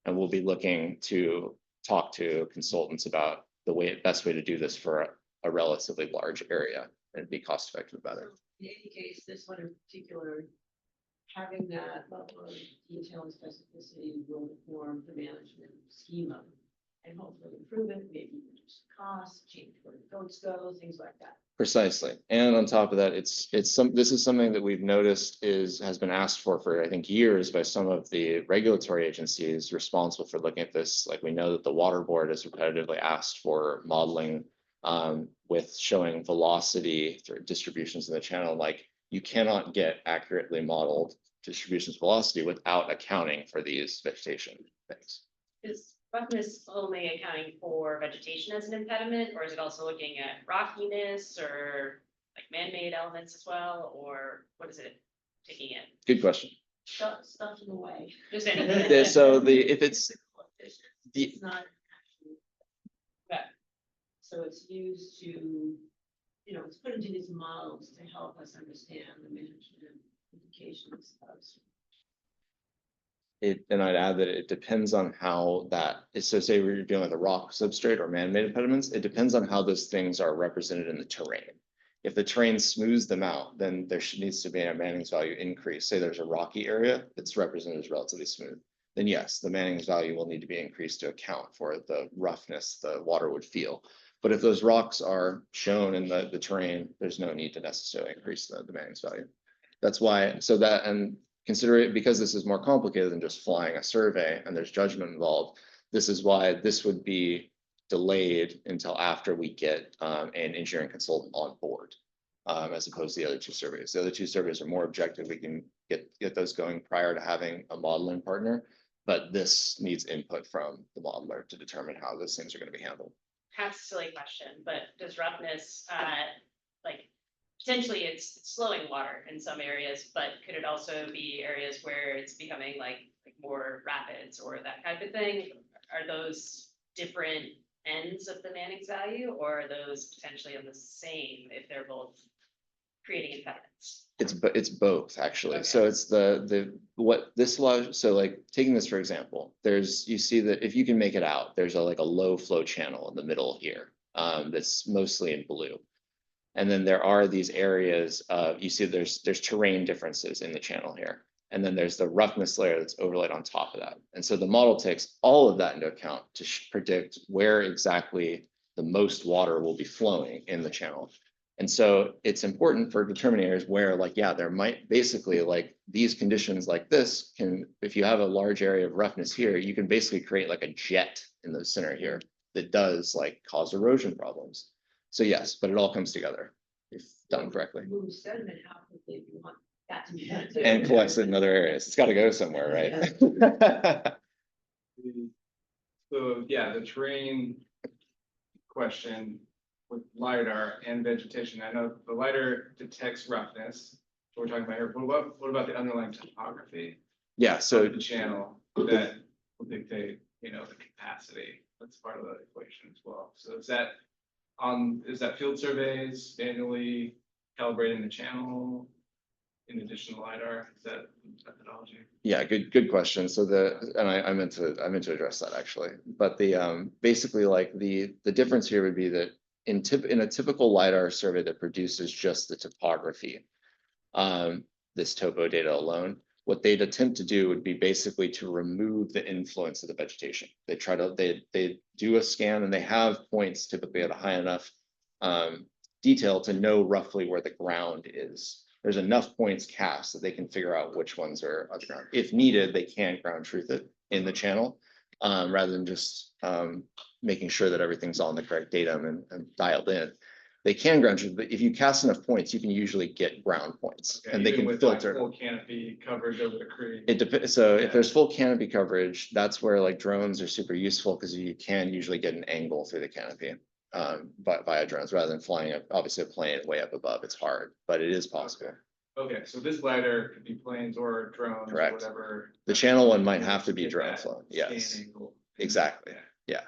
And we'll be looking to talk to consultants about the best way to do this for a relatively large area and be cost effective about it. In any case, this one in particular, having that level of detail and specificity will inform the management schema and hopefully improve it, maybe reduce costs, change where the goats go, things like that. Precisely. And on top of that, this is something that we've noticed has been asked for I think years by some of the regulatory agencies responsible for looking at this. Like we know that the water board has repetitively asked for modeling with showing velocity through distributions in the channel. Like you cannot get accurately modeled distributions velocity without accounting for these vegetation things. Is roughness only accounting for vegetation as an impediment, or is it also looking at rockiness or like man-made elements as well, or what is it taking in? Good question. Stuff in the way. Just anything. So if it's It's not actually. Okay. So it's used to, it's put into these models to help us understand the management implications of. And I'd add that it depends on how that is. So say we're dealing with a rock substrate or man-made impediments, it depends on how those things are represented in the terrain. If the terrain smooths them out, then there needs to be a Manning's value increase. Say there's a rocky area that's represented as relatively smooth. then yes, the Manning's value will need to be increased to account for the roughness the water would feel. But if those rocks are shown in the terrain, there's no need to necessarily increase the Manning's value. That's why, so that, and consider it, because this is more complicated than just flying a survey and there's judgment involved, this is why this would be delayed until after we get an engineering consultant on board, as opposed to the other two surveys. The other two surveys are more objective. We can get those going prior to having a modeling partner, but this needs input from the modeler to determine how those things are going to be handled. Perhaps a silly question, but does roughness, like, potentially it's slowing water in some areas, but could it also be areas where it's becoming like more rapids or that type of thing? Are those different ends of the Manning's value, or are those potentially on the same if they're both creating impediments? It's both, actually. Okay. So it's what this allows, so like taking this for example, you see that if you can make it out, there's like a low flow channel in the middle here, that's mostly in blue. And then there are these areas you see there's terrain differences in the channel here. And then there's the roughness layer that's overlaid on top of that. And so the model takes all of that into account to predict where exactly the most water will be flowing in the channel. And so it's important for determining areas where, like, yeah, there might basically, like, these conditions like this can, if you have a large area of roughness here, you can basically create like a jet in the center here that does like cause erosion problems. So yes, but it all comes together if done correctly. Move sediment out quickly if you want that to be done too. And collects it in other areas. It's got to go somewhere, right? So, yeah, the terrain question with LiDAR and vegetation, I know the LiDAR detects roughness, what we're talking about here, but what about the underlying topography Yeah, so of the channel that will dictate, the capacity? That's part of the equation as well. So is that field surveys, manually calibrating the channel in addition to LiDAR? Is that methodology? yeah, good question. So I meant to address that actually, but basically like the difference here would be that in a typical LiDAR survey that produces just the topography, this topo data alone, what they'd attempt to do would be basically to remove the influence of the vegetation. They do a scan and they have points typically at a high enough detail to know roughly where the ground is. There's enough points cast that they can figure out which ones are underground. If needed, they can ground truth it in the channel, rather than just making sure that everything's on the correct datum and dialed in. They can ground truth, but if you cast enough points, you can usually get ground points, Okay, and they even can with like filter. full canopy coverage over the creek. It depends. So Yeah. if there's full canopy coverage, that's where like drones are super useful because you can usually get an angle through the canopy via drones rather than flying obviously a plane way up above. It's hard, but it is possible. Okay, so this LiDAR could be planes or drones, or Correct. whatever. The channel one might have to be Get drone that flown. scan Yes, angle. exactly. Yeah.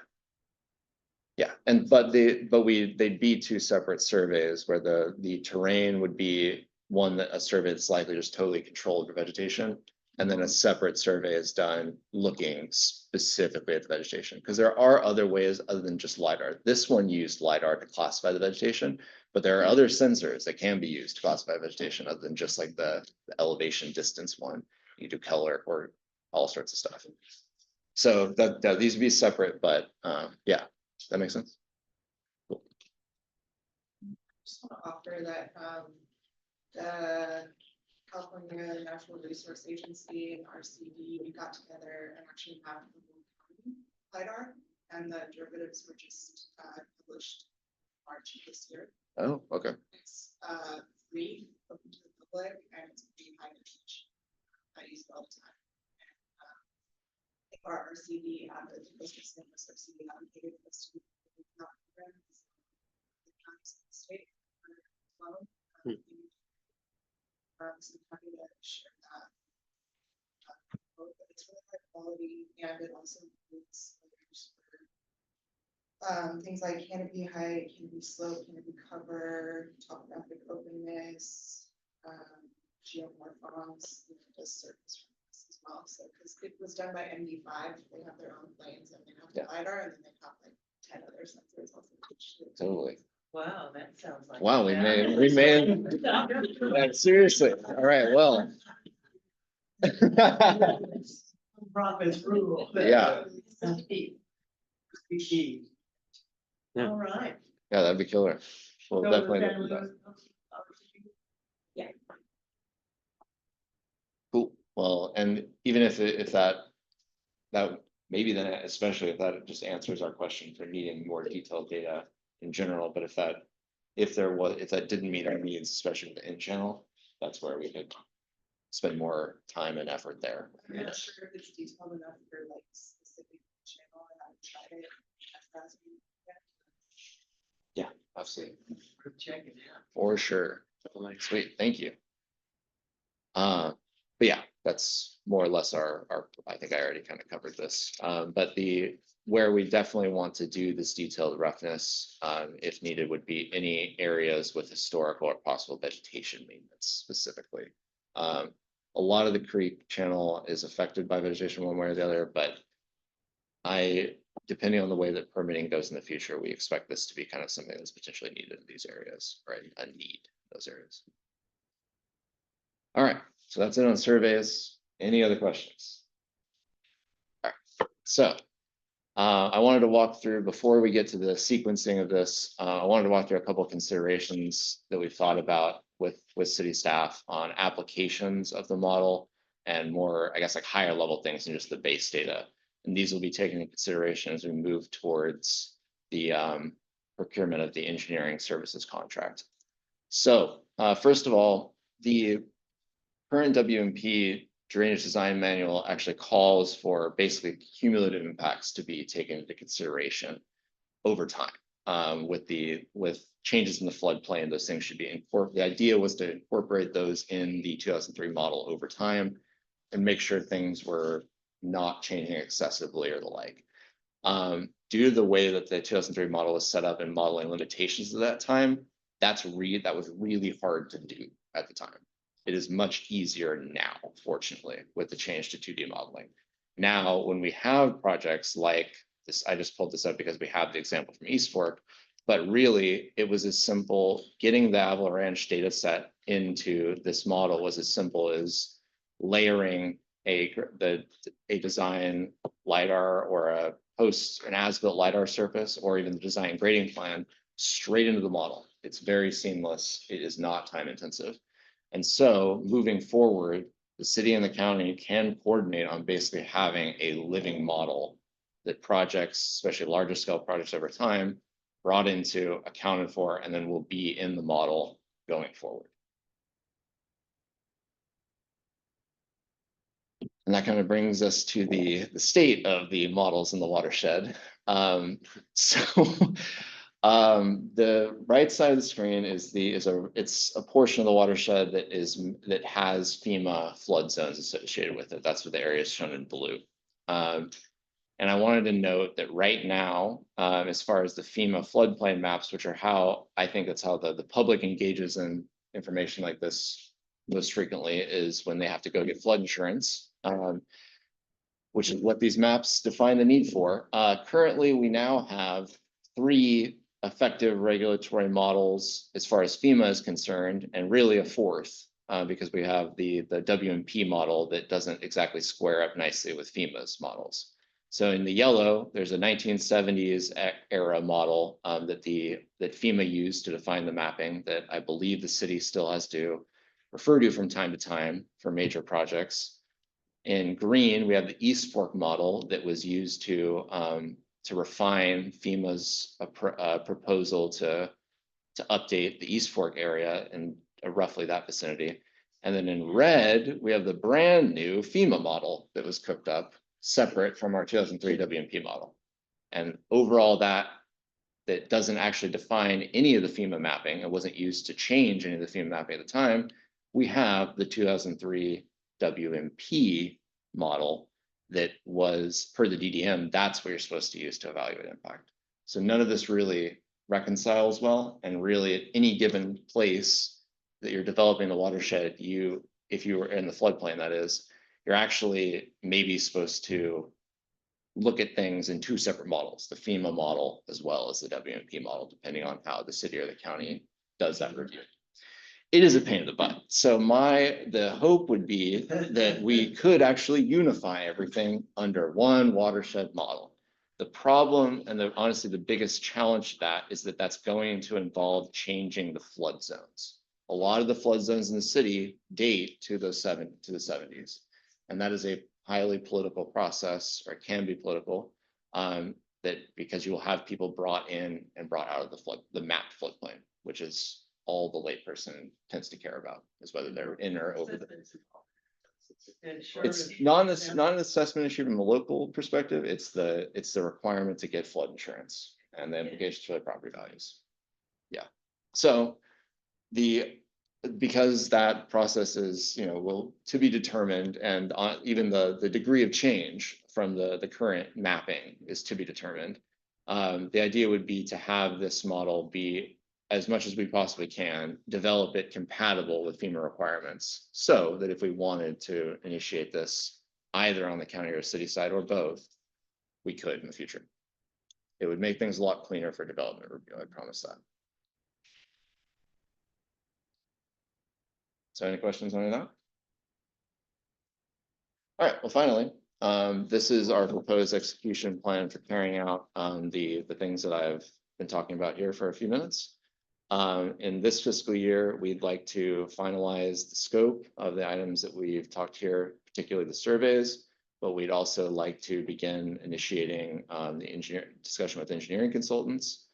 Yeah, and they'd be two separate surveys where the terrain would be one that a survey that's likely just totally controlled for vegetation. And then a separate survey is done looking specifically at the vegetation, because there are other ways other than just LiDAR. This one used LiDAR to classify the vegetation, but there are other sensors that can be used to classify vegetation other than just like the elevation distance one. You do color or all sorts of stuff. So that these would be separate, but yeah, that makes sense. Cool. Just want to offer that the California Natural Resource Agency and RCD, we got together and actually mapped the whole county LiDAR, and the derivatives were just published March of this year. Oh, okay. It's free, open to the public, and it's pretty high definition. I use it all the time. And, our RCD and the district standards RCD allocated us to not programs, the counties in the state as well. So I'm happy to share that. But it's really high quality, and it also includes things like canopy height, canopy slope, canopy cover, topographic openness, geomorphons, does surface as well. So because it was done by MD5, they have their own planes and they have the LiDAR, and then they have like 10 other sensors also. Totally. Wow, that sounds like. Wow, we made yeah, seriously. All right, well. Province rule. Yeah. Yeah. All right. Yeah, that'd be killer. We'll So definitely then look at we that. would- Cool. Well, and even if that maybe then especially if that just answers our question for needing more detailed data in general, but if that didn't meet our needs, especially with the in channel, that's where we could spend more time and effort there. I'm not sure if it's detailed enough for like specific channel, I haven't tried it. That's Yeah, absolutely. Check it out. For sure. Sweet, thank you. But yeah, that's more or less I think I already kind of covered this. But where we definitely want to do this detailed roughness, if needed, would be any areas with historical or possible vegetation maintenance specifically. A lot of the creek channel is affected by vegetation one way or the other, but depending on the way that permitting goes in the future, we expect this to be kind of something that's potentially needed in these areas, or a need in those areas. All right, so that's it on surveys. Any other questions? All right, so I wanted to walk through, before we get to the sequencing of this, I wanted to walk through a couple of considerations that we've thought about with city staff on applications of the model and more, I guess, like higher level things than just the base data. And these will be taken into consideration as we move towards the procurement of the engineering services contract. So first of all, the current WMP drainage design manual actually calls for basically cumulative impacts to be taken into consideration over time. With changes in the floodplain, those things should be incorporated. The idea was to incorporate those in the 2003 model over time and make sure things were not changing excessively or the like. Due to the way that the 2003 model was set up and modeling limitations at that time, that was really hard to do at the time. It is much easier now, fortunately, with the change to 2D modeling. Now, when we have projects like this, I just pulled this up because we have the example from East Fork, but really it was as simple, getting the avalanche data set into this model was as simple as layering a design LiDAR or an as-built LiDAR surface, or even the design grading plan straight into the model. It's very seamless. It is not time intensive. And so moving forward, the city and the county can coordinate on basically having a living model that projects, especially larger scale projects over time, brought into, accounted for, and then will be in the model going forward. And that kind of brings us to the state of the models in the watershed. The right side of the screen it's a portion of the watershed that has FEMA flood zones associated with it. That's what the area is shown in blue. And I wanted to note that right now, as far as the FEMA floodplain maps, which are how I think that's how the public engages in information like this most frequently, is when they have to go get flood insurance, which is what these maps define the need for. Currently, we now have 3 effective regulatory models as far as FEMA is concerned, and really a 4th, because we have the WMP model that doesn't exactly square up nicely with FEMA's models. So in the yellow, there's a 1970s era model that FEMA used to define the mapping that I believe the city still has to refer to from time to time for major projects. In green, we have the East Fork model that was used to refine FEMA's proposal to update the East Fork area and roughly that vicinity. And then in red, we have the brand new FEMA model that was cooked up separate from our 2003 WMP model. And overall, that doesn't actually define any of the FEMA mapping. It wasn't used to change any of the FEMA mapping at the time. We have the 2003 WMP model that was, per the DDM, that's what you're supposed to use to evaluate impact. So none of this really reconciles well, and really at any given place that you're developing the watershed, if you were in the floodplain, that is, you're actually maybe supposed to look at things in 2 separate models, the FEMA model as well as the WMP model, depending on how the city or the county does that review. It is a pain in the butt. So the hope would be that we could actually unify everything under one watershed model. The problem, and honestly, the biggest challenge to that is that that's going to involve changing the flood zones. A lot of the flood zones in the city date to the 70s. And that is a highly political process, or it can be political, that because you will have people brought in and brought out of the mapped floodplain, which is all the layperson tends to care about, is whether they're in or over the. It's not an assessment issue from a local perspective. It's the requirement to get flood insurance and the implications for the property values. Yeah. So because that process is, will to be determined, and even the degree of change from the current mapping is to be determined. The idea would be to have this model be, as much as we possibly can, develop it compatible with FEMA requirements, so that if we wanted to initiate this either on the county or city side or both, we could in the future. It would make things a lot cleaner for development review, I promise that. So any questions on that? All right, well, finally, this is our proposed execution plan for carrying out the things that I've been talking about here for a few minutes. In this fiscal year, we'd like to finalize the scope of the items that we've talked here, particularly the surveys, but we'd also like to begin initiating the discussion with engineering consultants,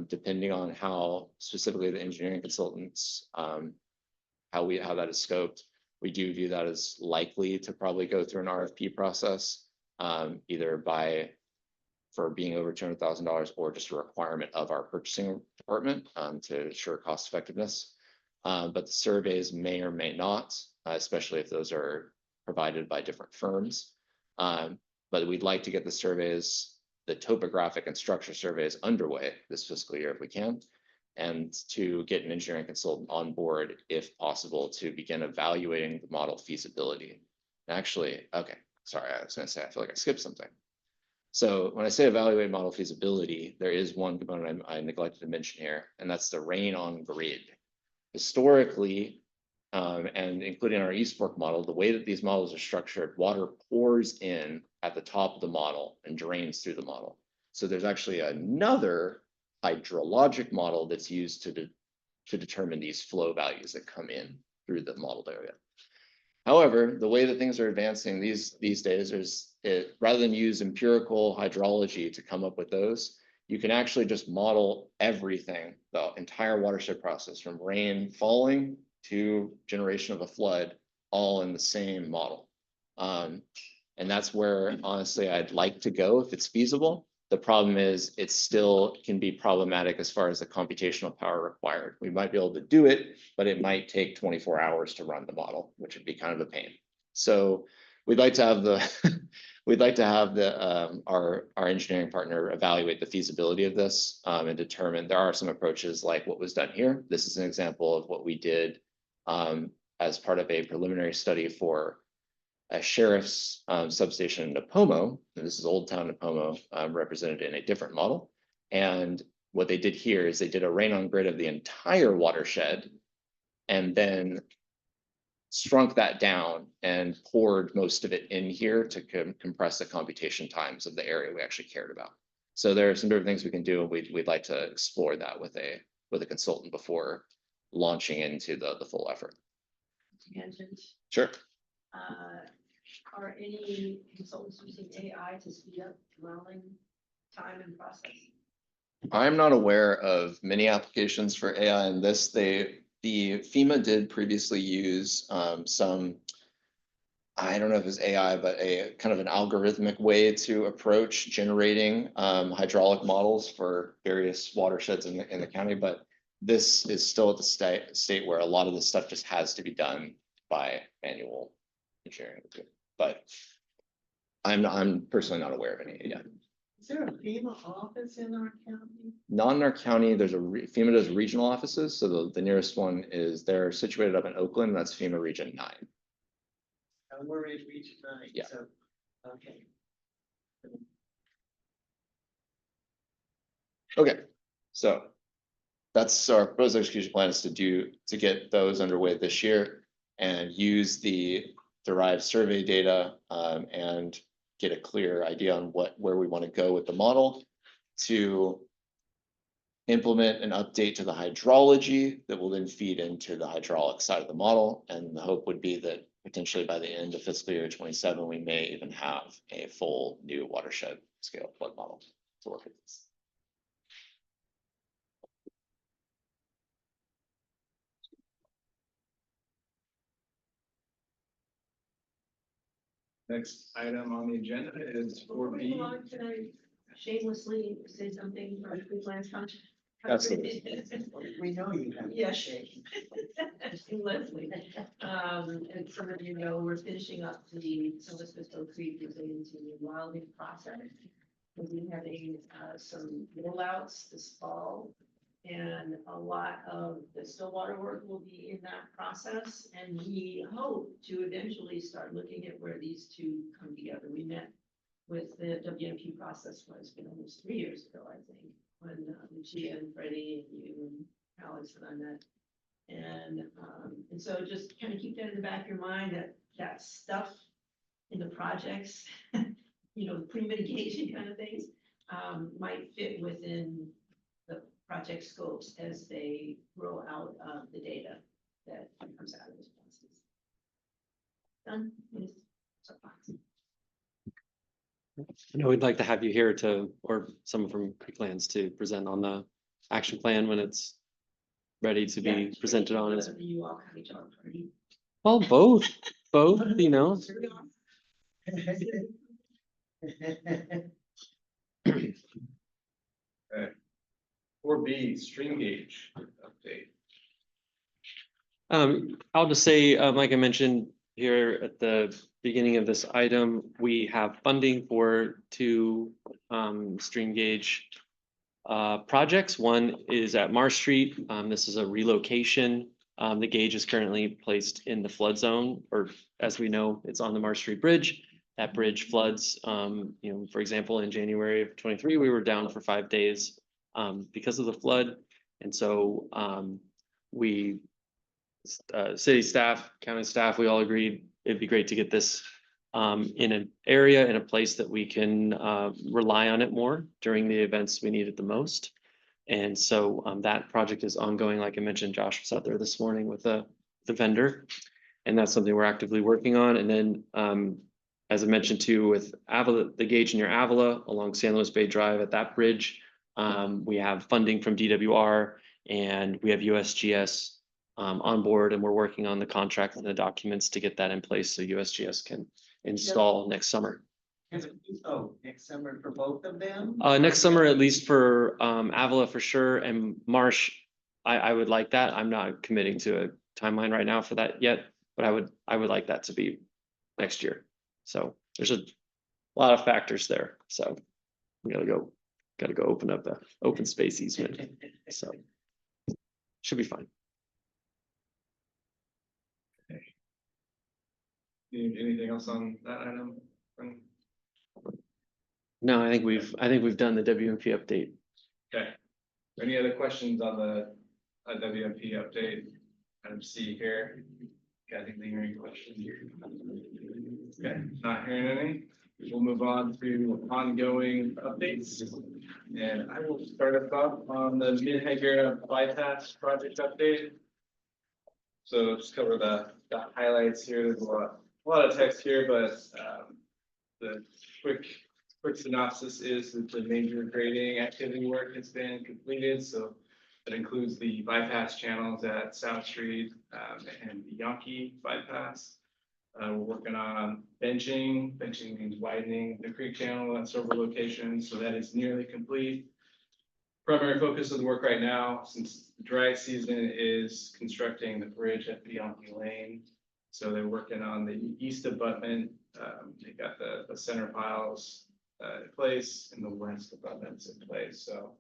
depending on how specifically the engineering consultants, how that is scoped. We do view that as likely to probably go through an RFP process, either for being over $200,000 or just a requirement of our purchasing department to ensure cost effectiveness. But the surveys may or may not, especially if those are provided by different firms. But we'd like to get the surveys, the topographic and structure surveys underway this fiscal year if we can, and to get an engineering consultant on board, if possible, to begin evaluating the model feasibility. Actually, okay, sorry, I was gonna say, I feel like I skipped something. So when I say evaluate model feasibility, there is one component I neglected to mention here, and that's the rain on grid. Historically, and including our East Fork model, the way that these models are structured, water pours in at the top of the model and drains through the model. So there's actually another hydrologic model that's used to determine these flow values that come in through the modeled area. However, the way that things are advancing these days is rather than use empirical hydrology to come up with those, you can actually just model everything, the entire watershed process from rain falling to generation of a flood, all in the same model. And that's where, honestly, I'd like to go if it's feasible. The problem is it still can be problematic as far as the computational power required. We might be able to do it, but it might take 24 hours to run the model, which would be kind of a pain. So we'd like to have our engineering partner evaluate the feasibility of this and determine. There are some approaches like what was done here. This is an example of what we did as part of a preliminary study for a sheriff's substation in Napomo. And this is Old Town Napomo, represented in a different model. And what they did here is they did a rain on grid of the entire watershed and then shrunk that down and poured most of it in here to compress the computation times of the area we actually cared about. So there are some different things we can do, and we'd like to explore that with a consultant before launching into the full effort. Tangent. Sure. Are any consultants using AI to speed up dwelling time and process? I'm not aware of many applications for AI in this. The FEMA did previously use some, I don't know if it was AI, but a kind of an algorithmic way to approach generating hydraulic models for various watersheds in the county. But this is still at the state where a lot of this stuff just has to be done by manual engineering. But I'm personally not aware of any yet. Is there a FEMA office in our county? Not in our county. There's FEMA does regional offices. So the nearest one is they're situated up in Oakland. That's FEMA Region 9. We're in Region 9. Yeah. So, okay. Okay. So that's our proposed execution plan is to get those underway this year and use the derived survey data and get a clear idea on where we want to go with the model to implement an update to the hydrology that will then feed into the hydraulic side of the model. And the hope would be that potentially by the end of fiscal year 27, we may even have a full new watershed scale flood model to work with this. Next item on the agenda is four B. Can I shamelessly say something from the plans function? Absolutely. We know you have. Yes. Leslie, and some of you know, we're finishing up the Obispo Creek resiliency and wilding process. We'll be having some rollouts this fall, and a lot of the stillwater work will be in that process. And we hope to eventually start looking at where these two come together. We met with the WMP process, it's been almost 3 years ago, I think, when Lucia and Freddie and you and Alex and I met. And so just kind of keep that in the back of your mind, that stuff in the projects, you know, pre-mitigation kind of things, might fit within the project scopes as they roll out the data that comes out of this process. Done. Yes. I know we'd like to have you here or someone from Creeklands to present on the action plan when it's ready to be presented on. You all have each other party. Well, both, you know. Four B, stream gauge update. I'll just say, like I mentioned here at the beginning of this item, we have funding for two stream gauge projects. One is at Marsh Street. This is a relocation. The gauge is currently placed in the flood zone, or as we know, it's on the Marsh Street Bridge. That bridge floods. You know, for example, in January of 23, we were down for 5 days because of the flood. And so we, city staff, county staff, we all agreed it'd be great to get this in an area, in a place that we can rely on it more during the events we need it the most. And so that project is ongoing. Like I mentioned, Josh was out there this morning with the vendor, and that's something we're actively working on. And then as I mentioned too, with Avila, the gauge near Avila along San Luis Bay Drive at that bridge, we have funding from DWR and we have USGS on board, and we're working on the contract and the documents to get that in place so USGS can install next summer. Oh, next summer for both of them? Next summer, at least for Avila for sure, and Marsh, I would like that. I'm not committing to a timeline right now for that yet, but I would like that to be next year. So there's a lot of factors there. So we gotta go open up the open space easement. So should be fine. Anything else on that item? No, I think we've done the WMP update. Okay. Any other questions on the WMP update? Item C here. Got any lingering questions? Okay, not hearing any. We'll move on to ongoing updates. And I will start us off on the Mid-Hager bypass project update. So just cover the highlights here. There's a lot of text here, but the quick synopsis is that the major grading activity work has been completed. So that includes the bypass channels at South Street and the Yankee bypass. We're working on benching. Benching means widening the creek channel at several locations. So that is nearly complete. Primary focus of the work right now, since the dry season, is constructing the bridge at Yankee Lane. So they're working on the east abutment. They got the center piles in place and the west abutments in place. So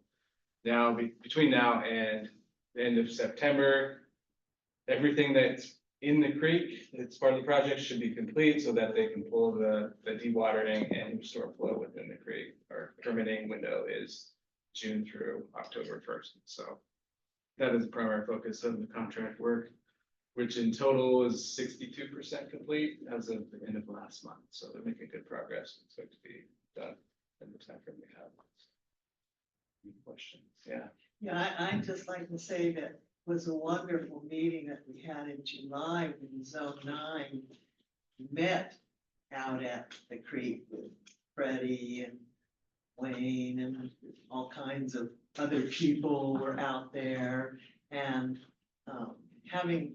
now between now and the end of September, everything that's in the creek that's part of the project should be complete so that they can pull the dewatering and restore flow within the creek. Our permitting window is June through October 1st. So that is the primary focus of the contract work, which in total is 62% complete as of the end of last month. So they're making good progress. Expect to be done in the time frame we have. Any questions? Yeah. Yeah, I'd just like to say that it was a wonderful meeting that we had in July when Zone 9 met out at the creek with Freddie and Wayne and all kinds of other people were out there. And having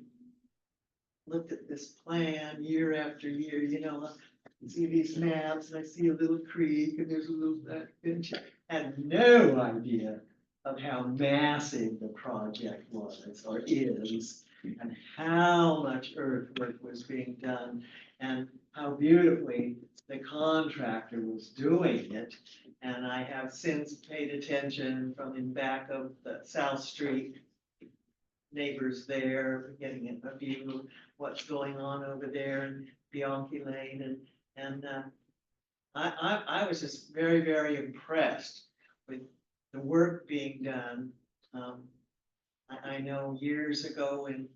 looked at this plan year after year, you know, I see these maps and I see a little creek and there's a little bench. Had no idea of how massive the project was or is, and how much earthwork was being done, and how beautifully the contractor was doing it. And I have since paid attention from in back of the South Street neighbors there, getting a view of what's going on over there in Bianchi Lane, and I was just very, very impressed with the work being done. I know years ago when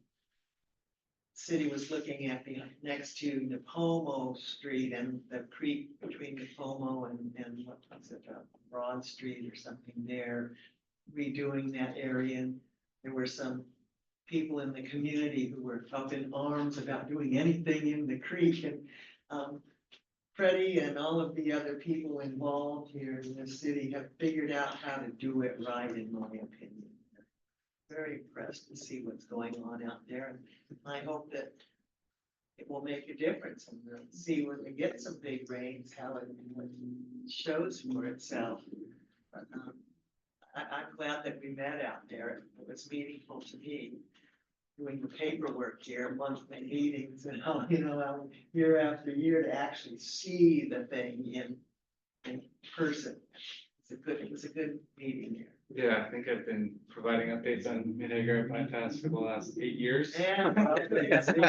city was looking at the next to Napomo Street and the creek between Napomo and what was it, Broad Street or something there, redoing that area. And there were some people in the community who were up in arms about doing anything in the creek, and Freddie and all of the other people involved here in the city have figured out how to do it right, in my opinion. Very impressed to see what's going on out there, and I hope that it will make a difference, and we'll see when we get some big rains, how it shows for itself. But, I'm glad that we met out there. It was meaningful to me, doing the paperwork here, monthly meetings, and how, you know, how year after year to actually see the thing in person. It was a good meeting here. Yeah, I think I've been providing updates on Mid-Hagar bypass for the last 8 years. Yeah, well, that's what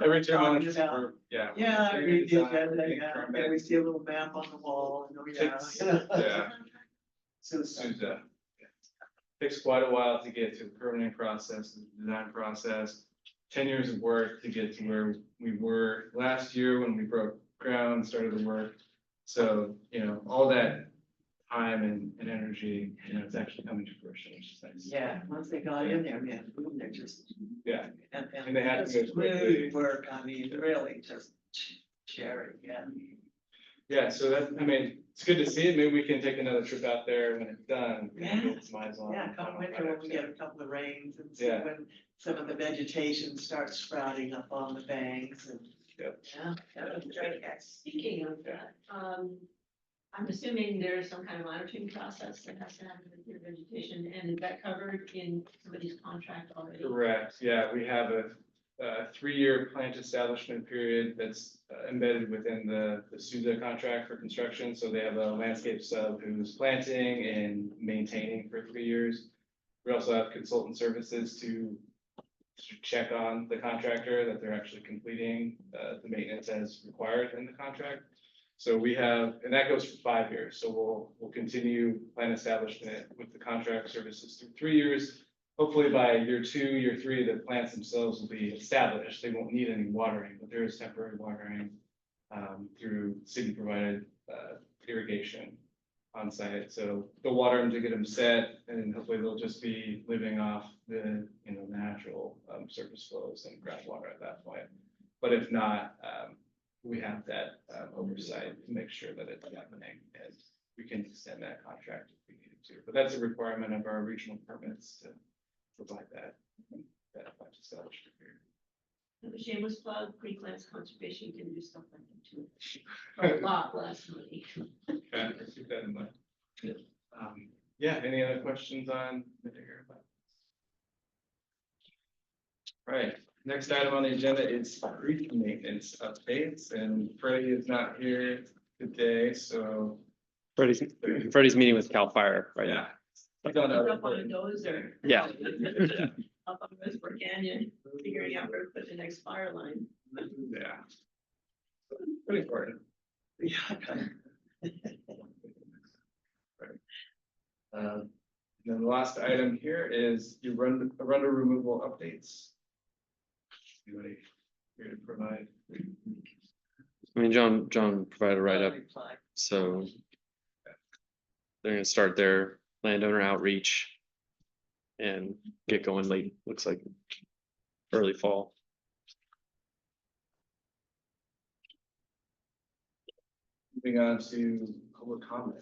Every I'm 2 talking months, about. or, yeah. Yeah, we're we doing did design, that, getting yeah, we permits. see a little map on the wall, and oh, yeah. Yeah. So, And, takes quite a while to get to the permitting process, the design process, 10 years of work to get to where we were last year when we broke ground, started the work. So, you know, all that time and energy, you know, it's actually coming to fruition, which is nice. yeah, once they got in there, man, boom, they're just. Yeah. And And they had to go just quickly. smooth work, I mean, really, just cherry, yeah. Yeah, so that, I mean, it's good to see it. Maybe we can take another trip out there when it's done. Yeah. Get some eyes on. Yeah, come winter when we get a couple of rains and see Yeah. when some of the vegetation starts sprouting up on the banks and. Yep. Yeah, that was great, guys. Speaking of that, I'm assuming there's some kind of monitoring process that has to happen with your vegetation, and is that covered in some of these contracts already? Correct, yeah, we have a 3-year plant establishment period that's embedded within the Souza contract for construction. So they have a landscape sub who's planting and maintaining for 3 years. We also have consultant services to check on the contractor that they're actually completing the maintenance as required in the contract. So we have, and that goes for 5 years. So we'll continue plant establishment with the contract services through 3 years. Hopefully by year 2, year 3, the plants themselves will be established. They won't need any watering, but there is temporary watering through city provided irrigation on site. So they'll water them to get them set, and hopefully they'll just be living off the, you know, natural surface flows and groundwater at that point. But if not, we have that oversight to make sure that it's happening, and we can extend that contract if we needed to. But that's a requirement of our regional permits to provide that plant establishment period. A shameless plug, Creek Lands Conservation can do stuff like that too. For a lot less money. Okay, let's keep that in mind. Yeah, any other questions on the digger? Right, next item on the agenda is creek maintenance updates, and Freddie is not here today, so. Freddie's meeting with CAL FIRE right now. I don't know. Up on a dozer. Yeah. Up on Westbrook Canyon, figuring out where to put the next fire line. Yeah. Pretty important. Yeah. And then the last item here is your render removal updates. Anybody here to provide? I mean, John provided a write-up, so they're gonna start their landowner outreach and get going late, looks like early fall. Moving on to public comment.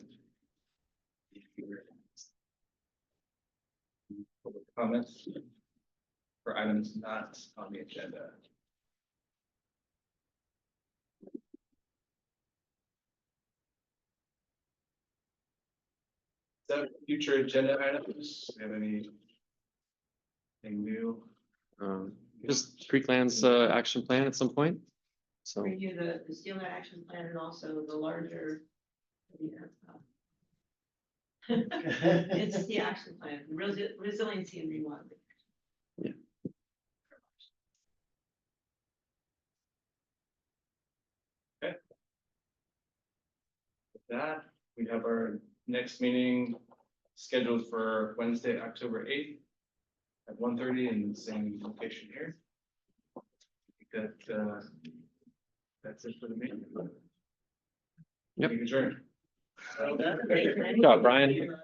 Public comments for items not on the agenda. So future agenda items, do you have anything new? Just Creeklands action plan at some point. So Review the Steelhead action plan and also the larger. It's the action plan, resiliency and remodeling. With that, we have our next meeting scheduled for Wednesday, October 8th at 1:30 in the same location here. I think that, that's it for the meeting. Yep. Meeting adjourned. good job, Brian.